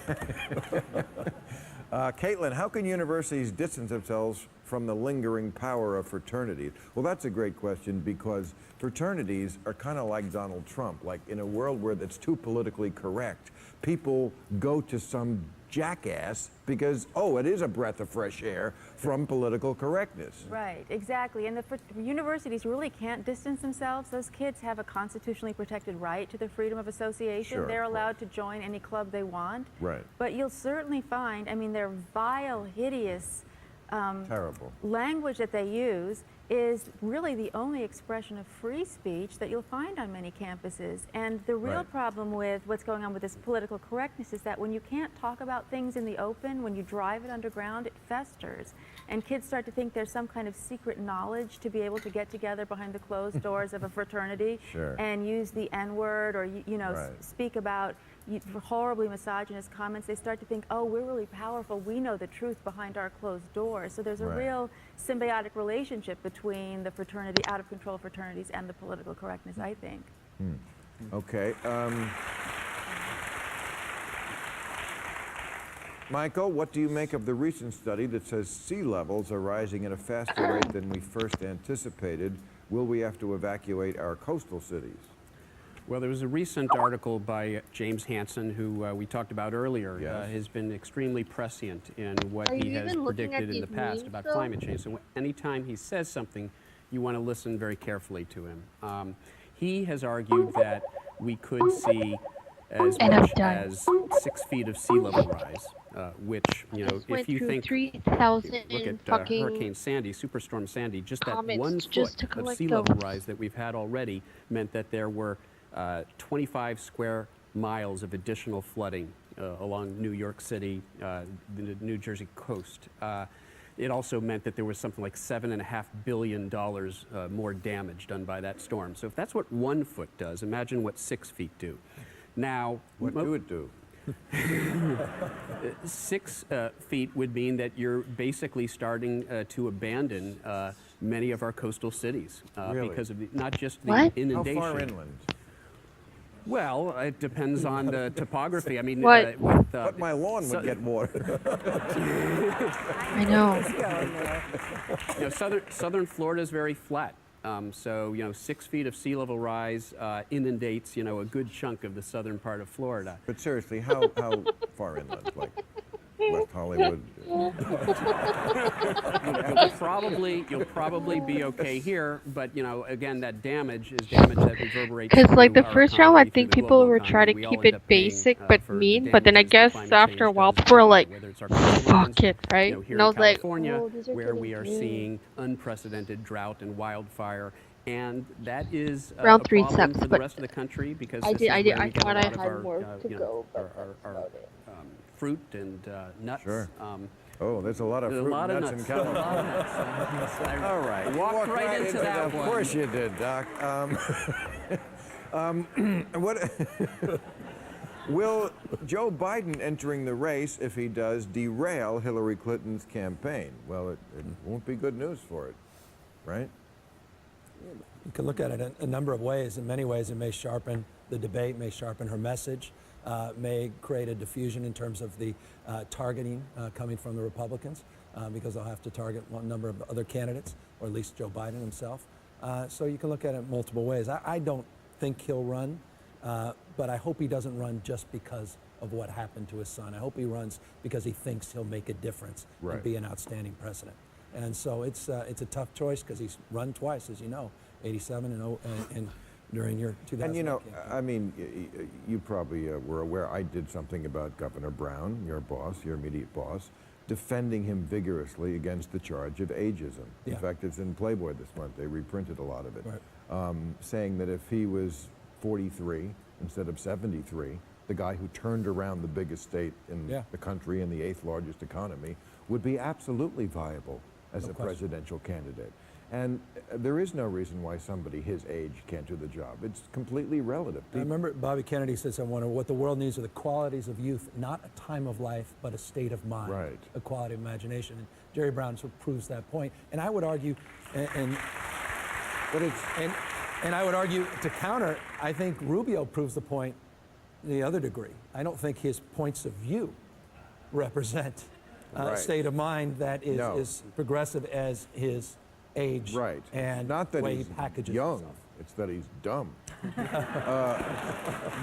[SPEAKER 7] Caitlin, how can universities distance themselves from the lingering power of fraternities? Well, that's a great question because fraternities are kind of like Donald Trump. Like in a world where it's too politically correct, people go to some jackass because, oh, it is a breath of fresh air from political correctness.
[SPEAKER 13] Right, exactly. And the universities really can't distance themselves. Those kids have a constitutionally protected right to the freedom of association.
[SPEAKER 7] Sure,
[SPEAKER 13] They're
[SPEAKER 7] of
[SPEAKER 13] allowed to join any club they want.
[SPEAKER 7] Right.
[SPEAKER 13] But you'll certainly find, I mean, their vile, hideous
[SPEAKER 7] Terrible.
[SPEAKER 13] language that they use is really the only expression of free speech that you'll find on many campuses. And the real
[SPEAKER 7] Right.
[SPEAKER 13] problem with what's going on with this political correctness is that when you can't talk about things in the open, when you drive it underground, it festers. And kids start to think there's some kind of secret knowledge to be able to get together behind the closed doors of a fraternity
[SPEAKER 7] Sure.
[SPEAKER 13] and use the N-word or, you know,
[SPEAKER 7] Right.
[SPEAKER 13] speak about horribly misogynist comments. They start to think, oh, we're really powerful. We know the truth behind our closed doors. So there's a
[SPEAKER 7] Right.
[SPEAKER 13] real symbiotic relationship between the fraternity, out of control fraternities, and the political correctness, I think.
[SPEAKER 7] Okay. Michael, what do you make of the recent study that says sea levels are rising at a faster rate than we first anticipated? Will we have to evacuate our coastal cities?
[SPEAKER 14] Well, there was a recent article by James Hansen, who we talked about earlier,
[SPEAKER 7] Yes.
[SPEAKER 14] has been extremely prescient in what
[SPEAKER 1] Are
[SPEAKER 14] he
[SPEAKER 1] you
[SPEAKER 14] has
[SPEAKER 1] even looking at
[SPEAKER 14] predicted in the
[SPEAKER 1] these
[SPEAKER 14] past
[SPEAKER 1] memes,
[SPEAKER 14] about
[SPEAKER 1] though?
[SPEAKER 14] climate change. So anytime he says something, you want to listen very carefully to him. He has argued that we could see as
[SPEAKER 1] And I'm
[SPEAKER 14] much
[SPEAKER 1] done.
[SPEAKER 14] as 6 feet of sea level rise, which, you know,
[SPEAKER 1] Just went
[SPEAKER 14] if you
[SPEAKER 1] through
[SPEAKER 14] think,
[SPEAKER 1] 3,000
[SPEAKER 14] look at
[SPEAKER 1] fucking
[SPEAKER 14] Hurricane Sandy, Superstorm Sandy, just that
[SPEAKER 1] comets
[SPEAKER 14] 1
[SPEAKER 1] just to
[SPEAKER 14] foot of
[SPEAKER 1] collect
[SPEAKER 14] sea level
[SPEAKER 1] those.
[SPEAKER 14] rise that we've had already meant that there were 25 square miles of additional flooding along New York City, the New Jersey coast. It also meant that there was something like $7.5 billion more damage done by that storm. So if that's what 1 foot does, imagine what 6 feet do. Now,
[SPEAKER 7] What do it do?
[SPEAKER 14] 6 feet would mean that you're basically starting to abandon many of our coastal cities
[SPEAKER 7] Really?
[SPEAKER 14] because of not just the
[SPEAKER 1] What?
[SPEAKER 14] inundation.
[SPEAKER 7] How far inland?
[SPEAKER 14] Well, it depends on the topography. I mean,
[SPEAKER 1] What?
[SPEAKER 7] But my lawn would get water.
[SPEAKER 1] I know.
[SPEAKER 14] you know, southern Florida is very flat. So, you know, 6 feet of sea level rise inundates, you know, a good chunk of the southern part of Florida.
[SPEAKER 7] But seriously, how far inland? Like, West Hollywood.
[SPEAKER 14] You'll probably be okay here, but again, that damage is damage that reverberates.
[SPEAKER 1] Because like the
[SPEAKER 14] through our
[SPEAKER 1] first round, I
[SPEAKER 14] economy, through
[SPEAKER 1] think
[SPEAKER 14] the
[SPEAKER 1] people
[SPEAKER 14] global
[SPEAKER 1] were
[SPEAKER 14] economy.
[SPEAKER 1] trying to
[SPEAKER 14] We all
[SPEAKER 1] keep
[SPEAKER 14] end
[SPEAKER 1] it
[SPEAKER 14] up paying,
[SPEAKER 1] basic
[SPEAKER 14] for
[SPEAKER 1] but
[SPEAKER 14] the
[SPEAKER 1] mean. But then I
[SPEAKER 14] damages that
[SPEAKER 1] guess
[SPEAKER 14] climate
[SPEAKER 1] after a
[SPEAKER 14] change
[SPEAKER 1] while,
[SPEAKER 14] does
[SPEAKER 1] people were
[SPEAKER 14] to
[SPEAKER 1] like,
[SPEAKER 14] whether it's our consumer
[SPEAKER 1] "Fuck it,"
[SPEAKER 14] concerns,
[SPEAKER 1] right?
[SPEAKER 14] here
[SPEAKER 1] And I
[SPEAKER 14] in
[SPEAKER 1] was like,
[SPEAKER 14] California,
[SPEAKER 1] "Oh, these are
[SPEAKER 14] where
[SPEAKER 1] getting
[SPEAKER 14] we are
[SPEAKER 1] mean."
[SPEAKER 14] seeing unprecedented drought and wildfire. And that is a
[SPEAKER 1] Round 3
[SPEAKER 14] problem
[SPEAKER 1] sucks,
[SPEAKER 14] for the
[SPEAKER 1] but
[SPEAKER 14] rest of the country because
[SPEAKER 1] I
[SPEAKER 14] this
[SPEAKER 1] did.
[SPEAKER 14] is
[SPEAKER 1] I
[SPEAKER 14] where we get a
[SPEAKER 1] thought I
[SPEAKER 14] lot of
[SPEAKER 1] had
[SPEAKER 14] our,
[SPEAKER 1] more to go, but
[SPEAKER 14] our fruit and nuts.
[SPEAKER 7] Sure. Oh, there's a lot of fruit and nuts in California.
[SPEAKER 14] A lot of nuts.
[SPEAKER 7] All right. You
[SPEAKER 14] Walked right into that
[SPEAKER 7] Of
[SPEAKER 14] one.
[SPEAKER 7] course you did, Doc. What? Will Joe Biden entering the race, if he does, derail Hillary Clinton's campaign? Well, it won't be good news for it, right?
[SPEAKER 12] You can look at it a number of ways. In many ways, it may sharpen the debate, may sharpen her message, may create a diffusion in terms of the targeting coming from the Republicans, because they'll have to target one number of other candidates, or at least Joe Biden himself. So you can look at it multiple ways. I don't think he'll run, but I hope he doesn't run just because of what happened to his son. I hope he runs because he thinks he'll make a difference and be an outstanding president. And so it's a tough choice because he's run twice, as you know, 87 and during your 2000.
[SPEAKER 7] And I mean, you probably were aware I did something about Governor Brown, your boss, your immediate boss, defending him vigorously against the charge of ageism. In fact, it's in Playboy this month. They reprinted a lot of it, saying that if he was 43 instead of 73, the guy who turned around the biggest state in the country and the 8th largest economy would be absolutely viable as a presidential candidate. And there is no reason why somebody his age can't do the job. It's completely relative.
[SPEAKER 12] I remember Bobby Kennedy said something, what the world needs are the qualities of youth, not a time of life, but a state of mind, a quality of imagination. And Jerry Brown sort of proves that point. And I would argue, and I would argue to counter, I think Rubio proves the point the other degree. I don't think his points of view represent a state of mind that is as progressive as his age and
[SPEAKER 7] not that
[SPEAKER 12] way
[SPEAKER 7] he's
[SPEAKER 12] he packages
[SPEAKER 7] young,
[SPEAKER 12] himself.
[SPEAKER 7] it's that he's dumb.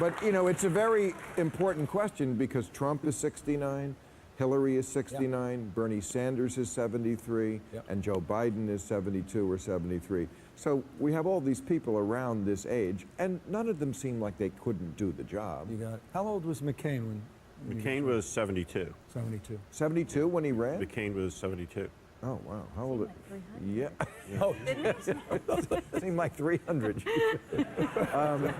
[SPEAKER 7] But it's a very important question because Trump is 69, Hillary is 69, Bernie Sanders is 73, and Joe Biden is 72 or 73. So we have all these people around this age, and none of them seem like they couldn't do the job.
[SPEAKER 12] You got it. How old was McCain when?
[SPEAKER 15] McCain was 72.
[SPEAKER 12] 72.
[SPEAKER 7] 72 when he ran?
[SPEAKER 15] McCain was 72.
[SPEAKER 7] Oh, wow. How old? Yeah.
[SPEAKER 12] Oh,
[SPEAKER 7] seemed like 300.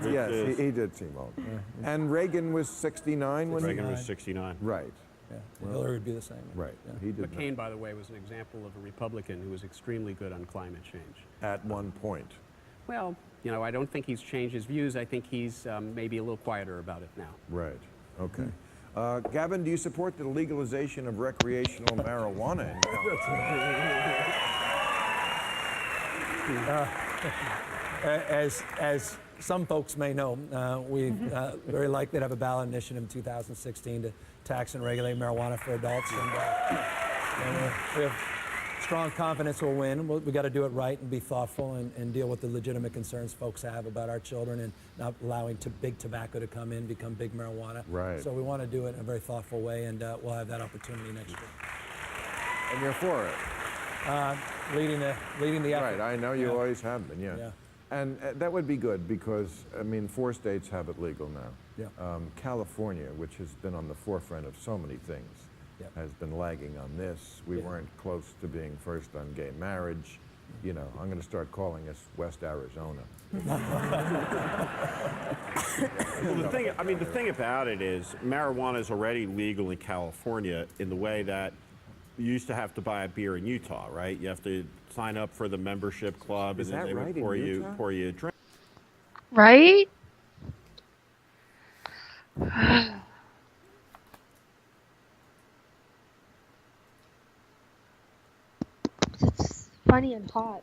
[SPEAKER 7] Yes, he did seem old. And Reagan was 69 when
[SPEAKER 15] Reagan was 69.
[SPEAKER 7] Right.
[SPEAKER 12] Yeah. Hillary would be the same.
[SPEAKER 7] Right. He did.
[SPEAKER 14] McCain, by the way, was an example of a Republican who was extremely good on climate change.
[SPEAKER 7] At one point.
[SPEAKER 14] Well, I don't think he's changed his views. I think he's maybe a little quieter about it now.
[SPEAKER 7] Right. Okay. Gavin, do you support the legalization of recreational marijuana in
[SPEAKER 12] California? As some folks may know, we very likely to have a ballot initiative in 2016 to tax and regulate marijuana for adults. And we have strong confidence we'll win. We've got to do it right and be thoughtful and deal with the legitimate concerns folks have about our children and not allowing big tobacco to come in, become big marijuana.
[SPEAKER 7] Right.
[SPEAKER 12] So we want to do it in a very thoughtful way, and we'll have that opportunity next year.
[SPEAKER 7] And you're for it?
[SPEAKER 12] Leading the effort.
[SPEAKER 7] Right, I know you always have been, yeah. And that would be good because, 4 states have it legal now.
[SPEAKER 12] Yeah.
[SPEAKER 7] California, which has been on the forefront of so many things, has been lagging on this. We weren't close to being first on gay marriage. I'm going to start calling us West Arizona.
[SPEAKER 15] Well, the thing about it is marijuana is already legal in California in the way that you used to have to buy a beer in Utah, right? You have to sign up for the membership club,
[SPEAKER 7] Is
[SPEAKER 15] and then
[SPEAKER 7] that
[SPEAKER 15] they
[SPEAKER 7] right,
[SPEAKER 15] would pour
[SPEAKER 7] in
[SPEAKER 15] you
[SPEAKER 7] Utah?
[SPEAKER 15] pour you a drink.
[SPEAKER 1] Right? It's funny and hot.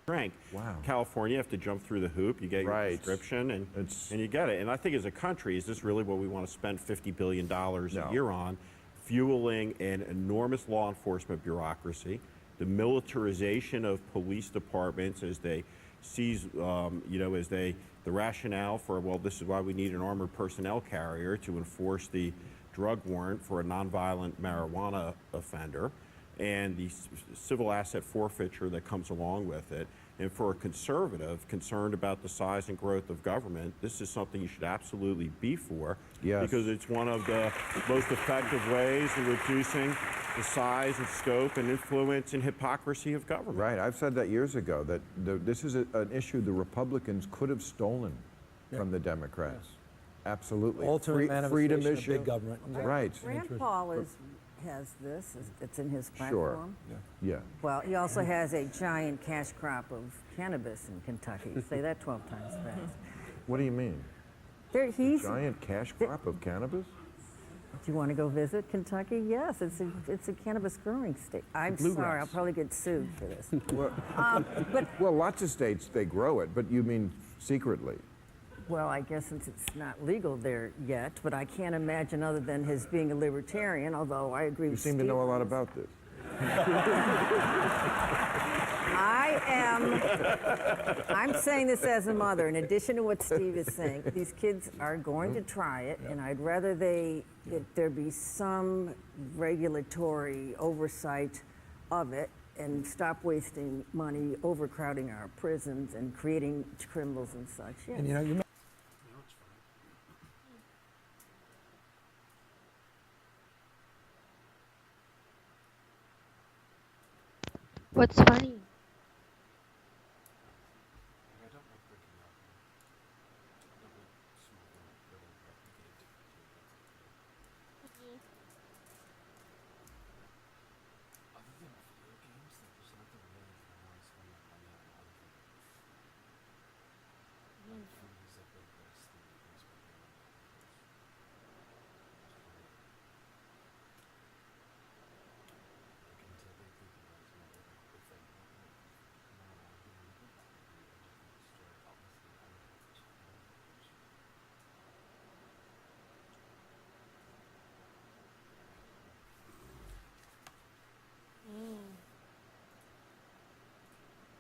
[SPEAKER 15] drink.
[SPEAKER 7] Wow.
[SPEAKER 15] California, you have to jump through the hoop. You get your prescription, and you get it. And I think as a country, is this really what we want to spend $50 billion a year on? Fueling an enormous law enforcement bureaucracy, the militarization of police departments as they seize, the rationale for, well, this is why we need an armored personnel carrier to enforce the drug warrant for a nonviolent marijuana offender, and the civil asset forfeiture that comes along with it. And for a conservative concerned about the size and growth of government, this is something you should absolutely be for, because it's one of the most effective ways of reducing the size and scope and influence and hypocrisy of government.
[SPEAKER 7] Right. I've said that years ago, that this is an issue the Republicans could have stolen from the Democrats. Absolutely.
[SPEAKER 12] Ultimate
[SPEAKER 7] freedom
[SPEAKER 12] manifestation
[SPEAKER 7] issue.
[SPEAKER 12] of big government.
[SPEAKER 7] Right.
[SPEAKER 6] Rand Paul has this. It's in his platform.
[SPEAKER 7] Sure. Yeah.
[SPEAKER 6] Well, he also has a giant cash crop of cannabis in Kentucky. Say that 12 times fast.
[SPEAKER 7] What do you mean?
[SPEAKER 6] He's
[SPEAKER 7] giant cash crop of cannabis?
[SPEAKER 6] Do you want to go visit Kentucky? Yes, it's a cannabis growing state. I'm
[SPEAKER 7] Bluegrass.
[SPEAKER 6] sorry, I'll probably get sued for this.
[SPEAKER 7] Well, lots of states, they grow it, but you mean secretly?
[SPEAKER 6] Well, I guess since it's not legal there yet, but I can't imagine other than his being a libertarian, although I agree with
[SPEAKER 7] You seem to know a lot about this.
[SPEAKER 6] I'm saying this as a mother, in addition to what Steve is saying. These kids are going to try it, and I'd rather that there be some regulatory oversight of it and stop wasting money overcrowding our prisons and creating criminals and such. Yes.
[SPEAKER 12] And you
[SPEAKER 1] What's funny?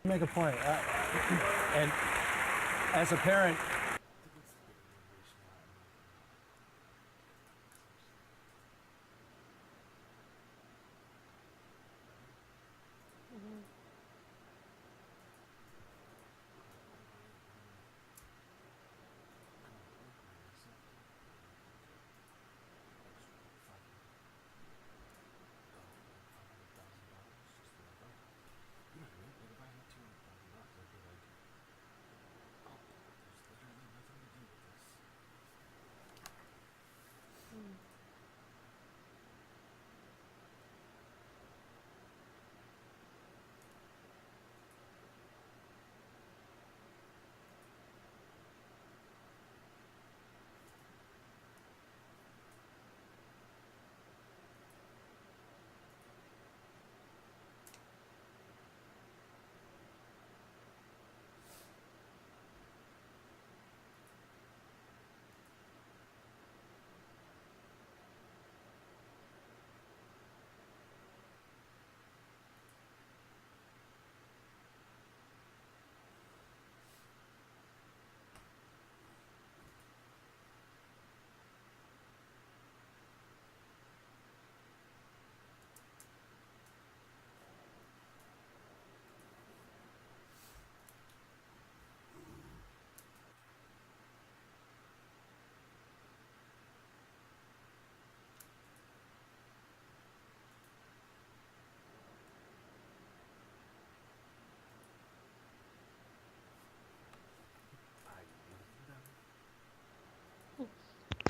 [SPEAKER 12] make a point. And as a parent,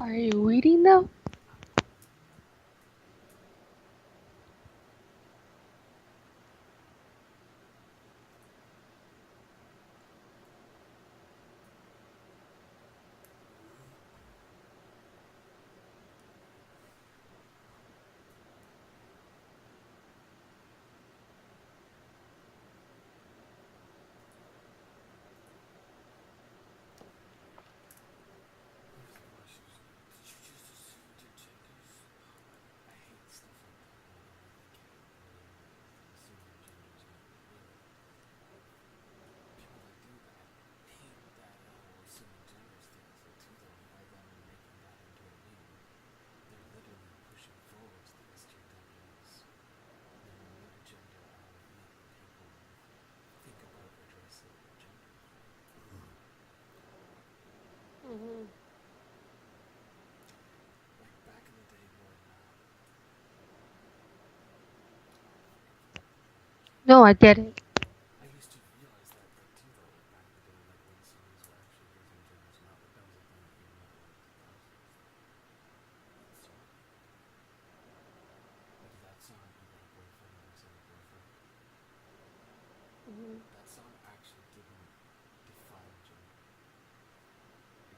[SPEAKER 1] Are you reading though? No, I get it.
[SPEAKER 2] I used to realize that too, though, like back in the day, like when CDs were actually using jingles, not like that was a thing, even though like that song "You Got a Boyfriend" or "I Said a Boyfriend." That song actually didn't define gender.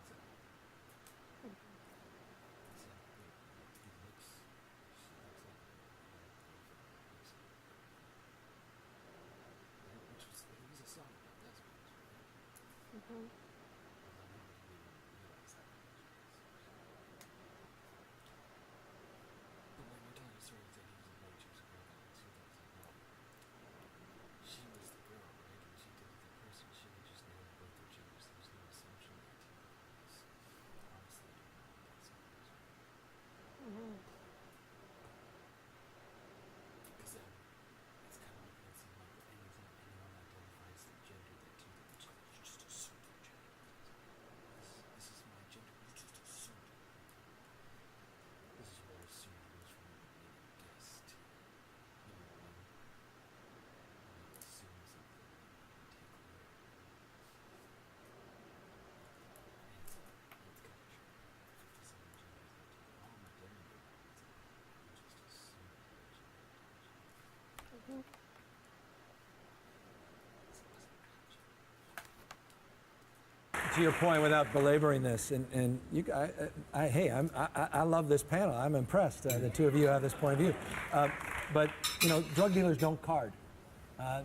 [SPEAKER 2] Exactly. It's like he looks, she looks like a boyfriend, looks like a girlfriend. Right? Which was, it was a song about lesbians, right? Although nobody really realized that much. But when you're telling a story that he was a white Jewish girl that was who, that was like, no, she was the girl, right? And she dated the person. She would just know both their genders. There was no assumption there too. It was honestly that song was right. Because then it's kind of making it seem like anytime anyone identifies their gender, they're too, it's like you just assumed their gender. This is my gender. You just assumed it. This is where assumed goes from being a guess to, you know, when you assume something and you take away. It's kind of true. 57 genders that you all my identity now. It's like you just assume your gender identity.
[SPEAKER 12] To your point, without belaboring this, and you, hey, I love this panel. I'm impressed. The two of you have this point of view. But you know, drug dealers don't card.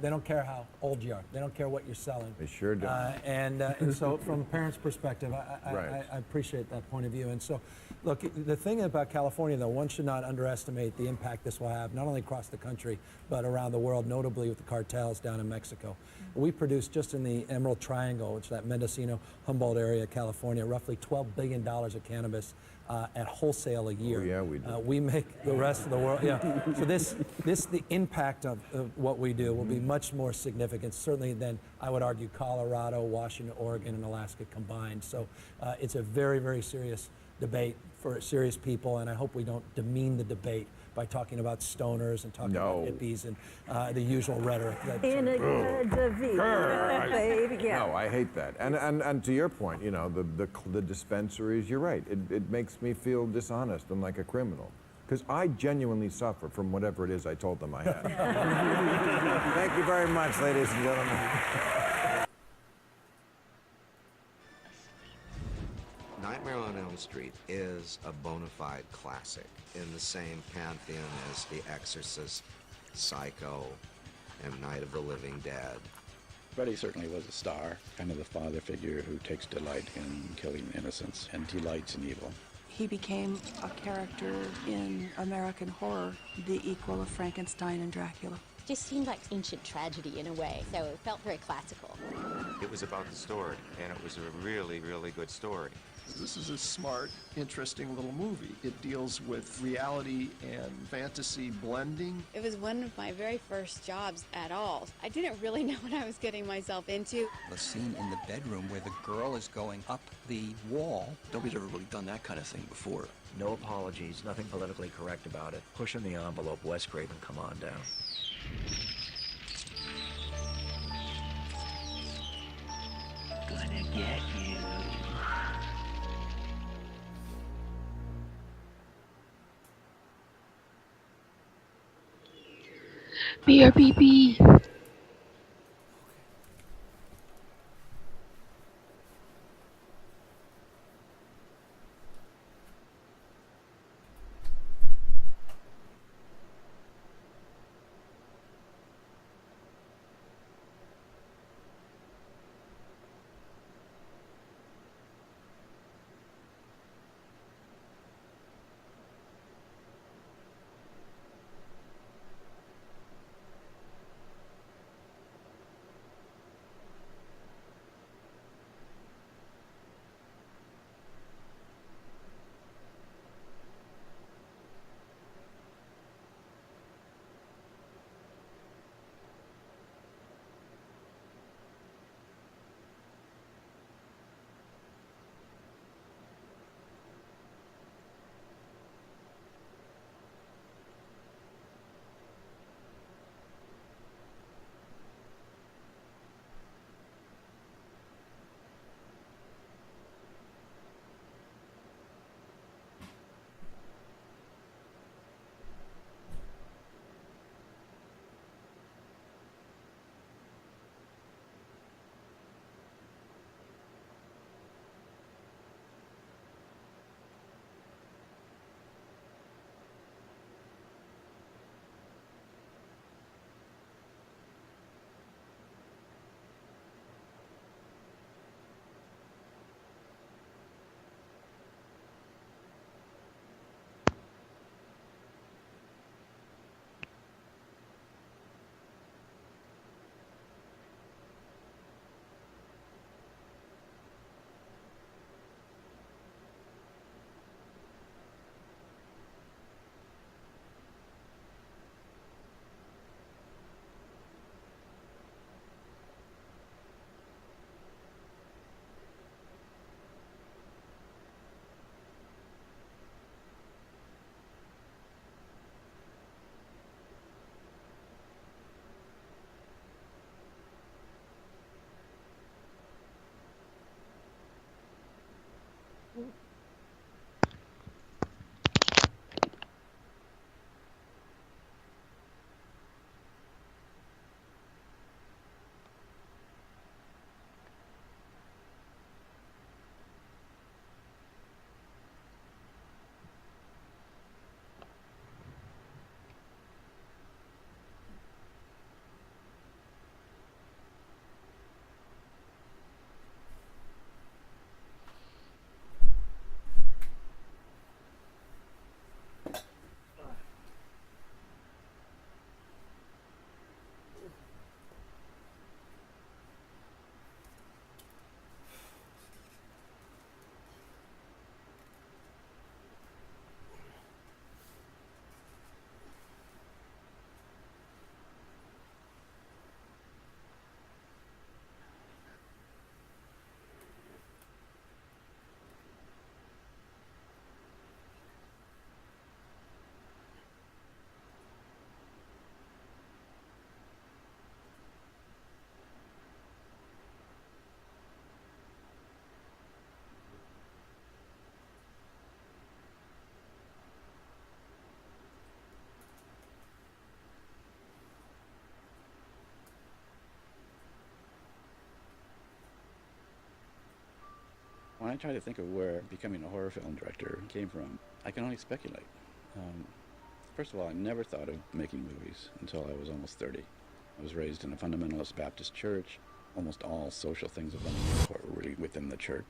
[SPEAKER 12] They don't care how old you are. They don't care what you're selling.
[SPEAKER 7] They sure don't.
[SPEAKER 12] And so, from a parent's perspective,
[SPEAKER 7] Right.
[SPEAKER 12] I appreciate that point of view. And so, look, the thing about California, though, one should not underestimate the impact this will have, not only across the country, but around the world, notably with the cartels down in Mexico. We produce just in the Emerald Triangle, which is that Mendocino, Humboldt area, California, roughly $12 billion of cannabis at wholesale a year.
[SPEAKER 7] Oh, yeah, we do.
[SPEAKER 12] We make the rest of the world, yeah. So the impact of what we do will be much more significant, certainly than, I would argue, Colorado, Washington, Oregon, and Alaska combined. So it's a very, very serious debate for serious people, and I hope we don't demean the debate by talking about stoners and talking about hippies and the usual rhetoric.
[SPEAKER 6] In a good baby, yeah.
[SPEAKER 7] No, I hate that. And to your point, you know, the dispensaries, you're right. It makes me feel dishonest and like a criminal. Because I genuinely suffer from whatever it is I told them I had. Thank you very much, ladies and gentlemen.
[SPEAKER 16] Nightmare on Elm Street is a bona fide classic in the same pantheon as The Exorcist, Psycho, and Night of the Living Dead.
[SPEAKER 17] Freddy certainly was a star, kind of the father figure who takes delight in killing innocents and delights in evil.
[SPEAKER 18] He became a character in American horror, the equal of Frankenstein and Dracula.
[SPEAKER 19] Just seemed like ancient tragedy in a way, so it felt very classical.
[SPEAKER 20] It was about the story, and it was a really, really good story.
[SPEAKER 21] This is a smart, interesting little movie. It deals with reality and fantasy blending.
[SPEAKER 22] It was one of my very first jobs at all. I didn't really know what I was getting myself into.
[SPEAKER 23] The scene in the bedroom where the girl is going up the wall.
[SPEAKER 24] Nobody's ever really done that kind of thing before. No apologies, nothing politically correct about it. Pushing the envelope, Wes Craven, come on down.
[SPEAKER 23] Gonna get you.
[SPEAKER 1] BRBB.
[SPEAKER 17] I try to think of where becoming a horror film director came from, I can only speculate. First of all, I never thought of making movies until I was almost 30. I was raised in a fundamentalist Baptist church. Almost all social things of the court were really within the church.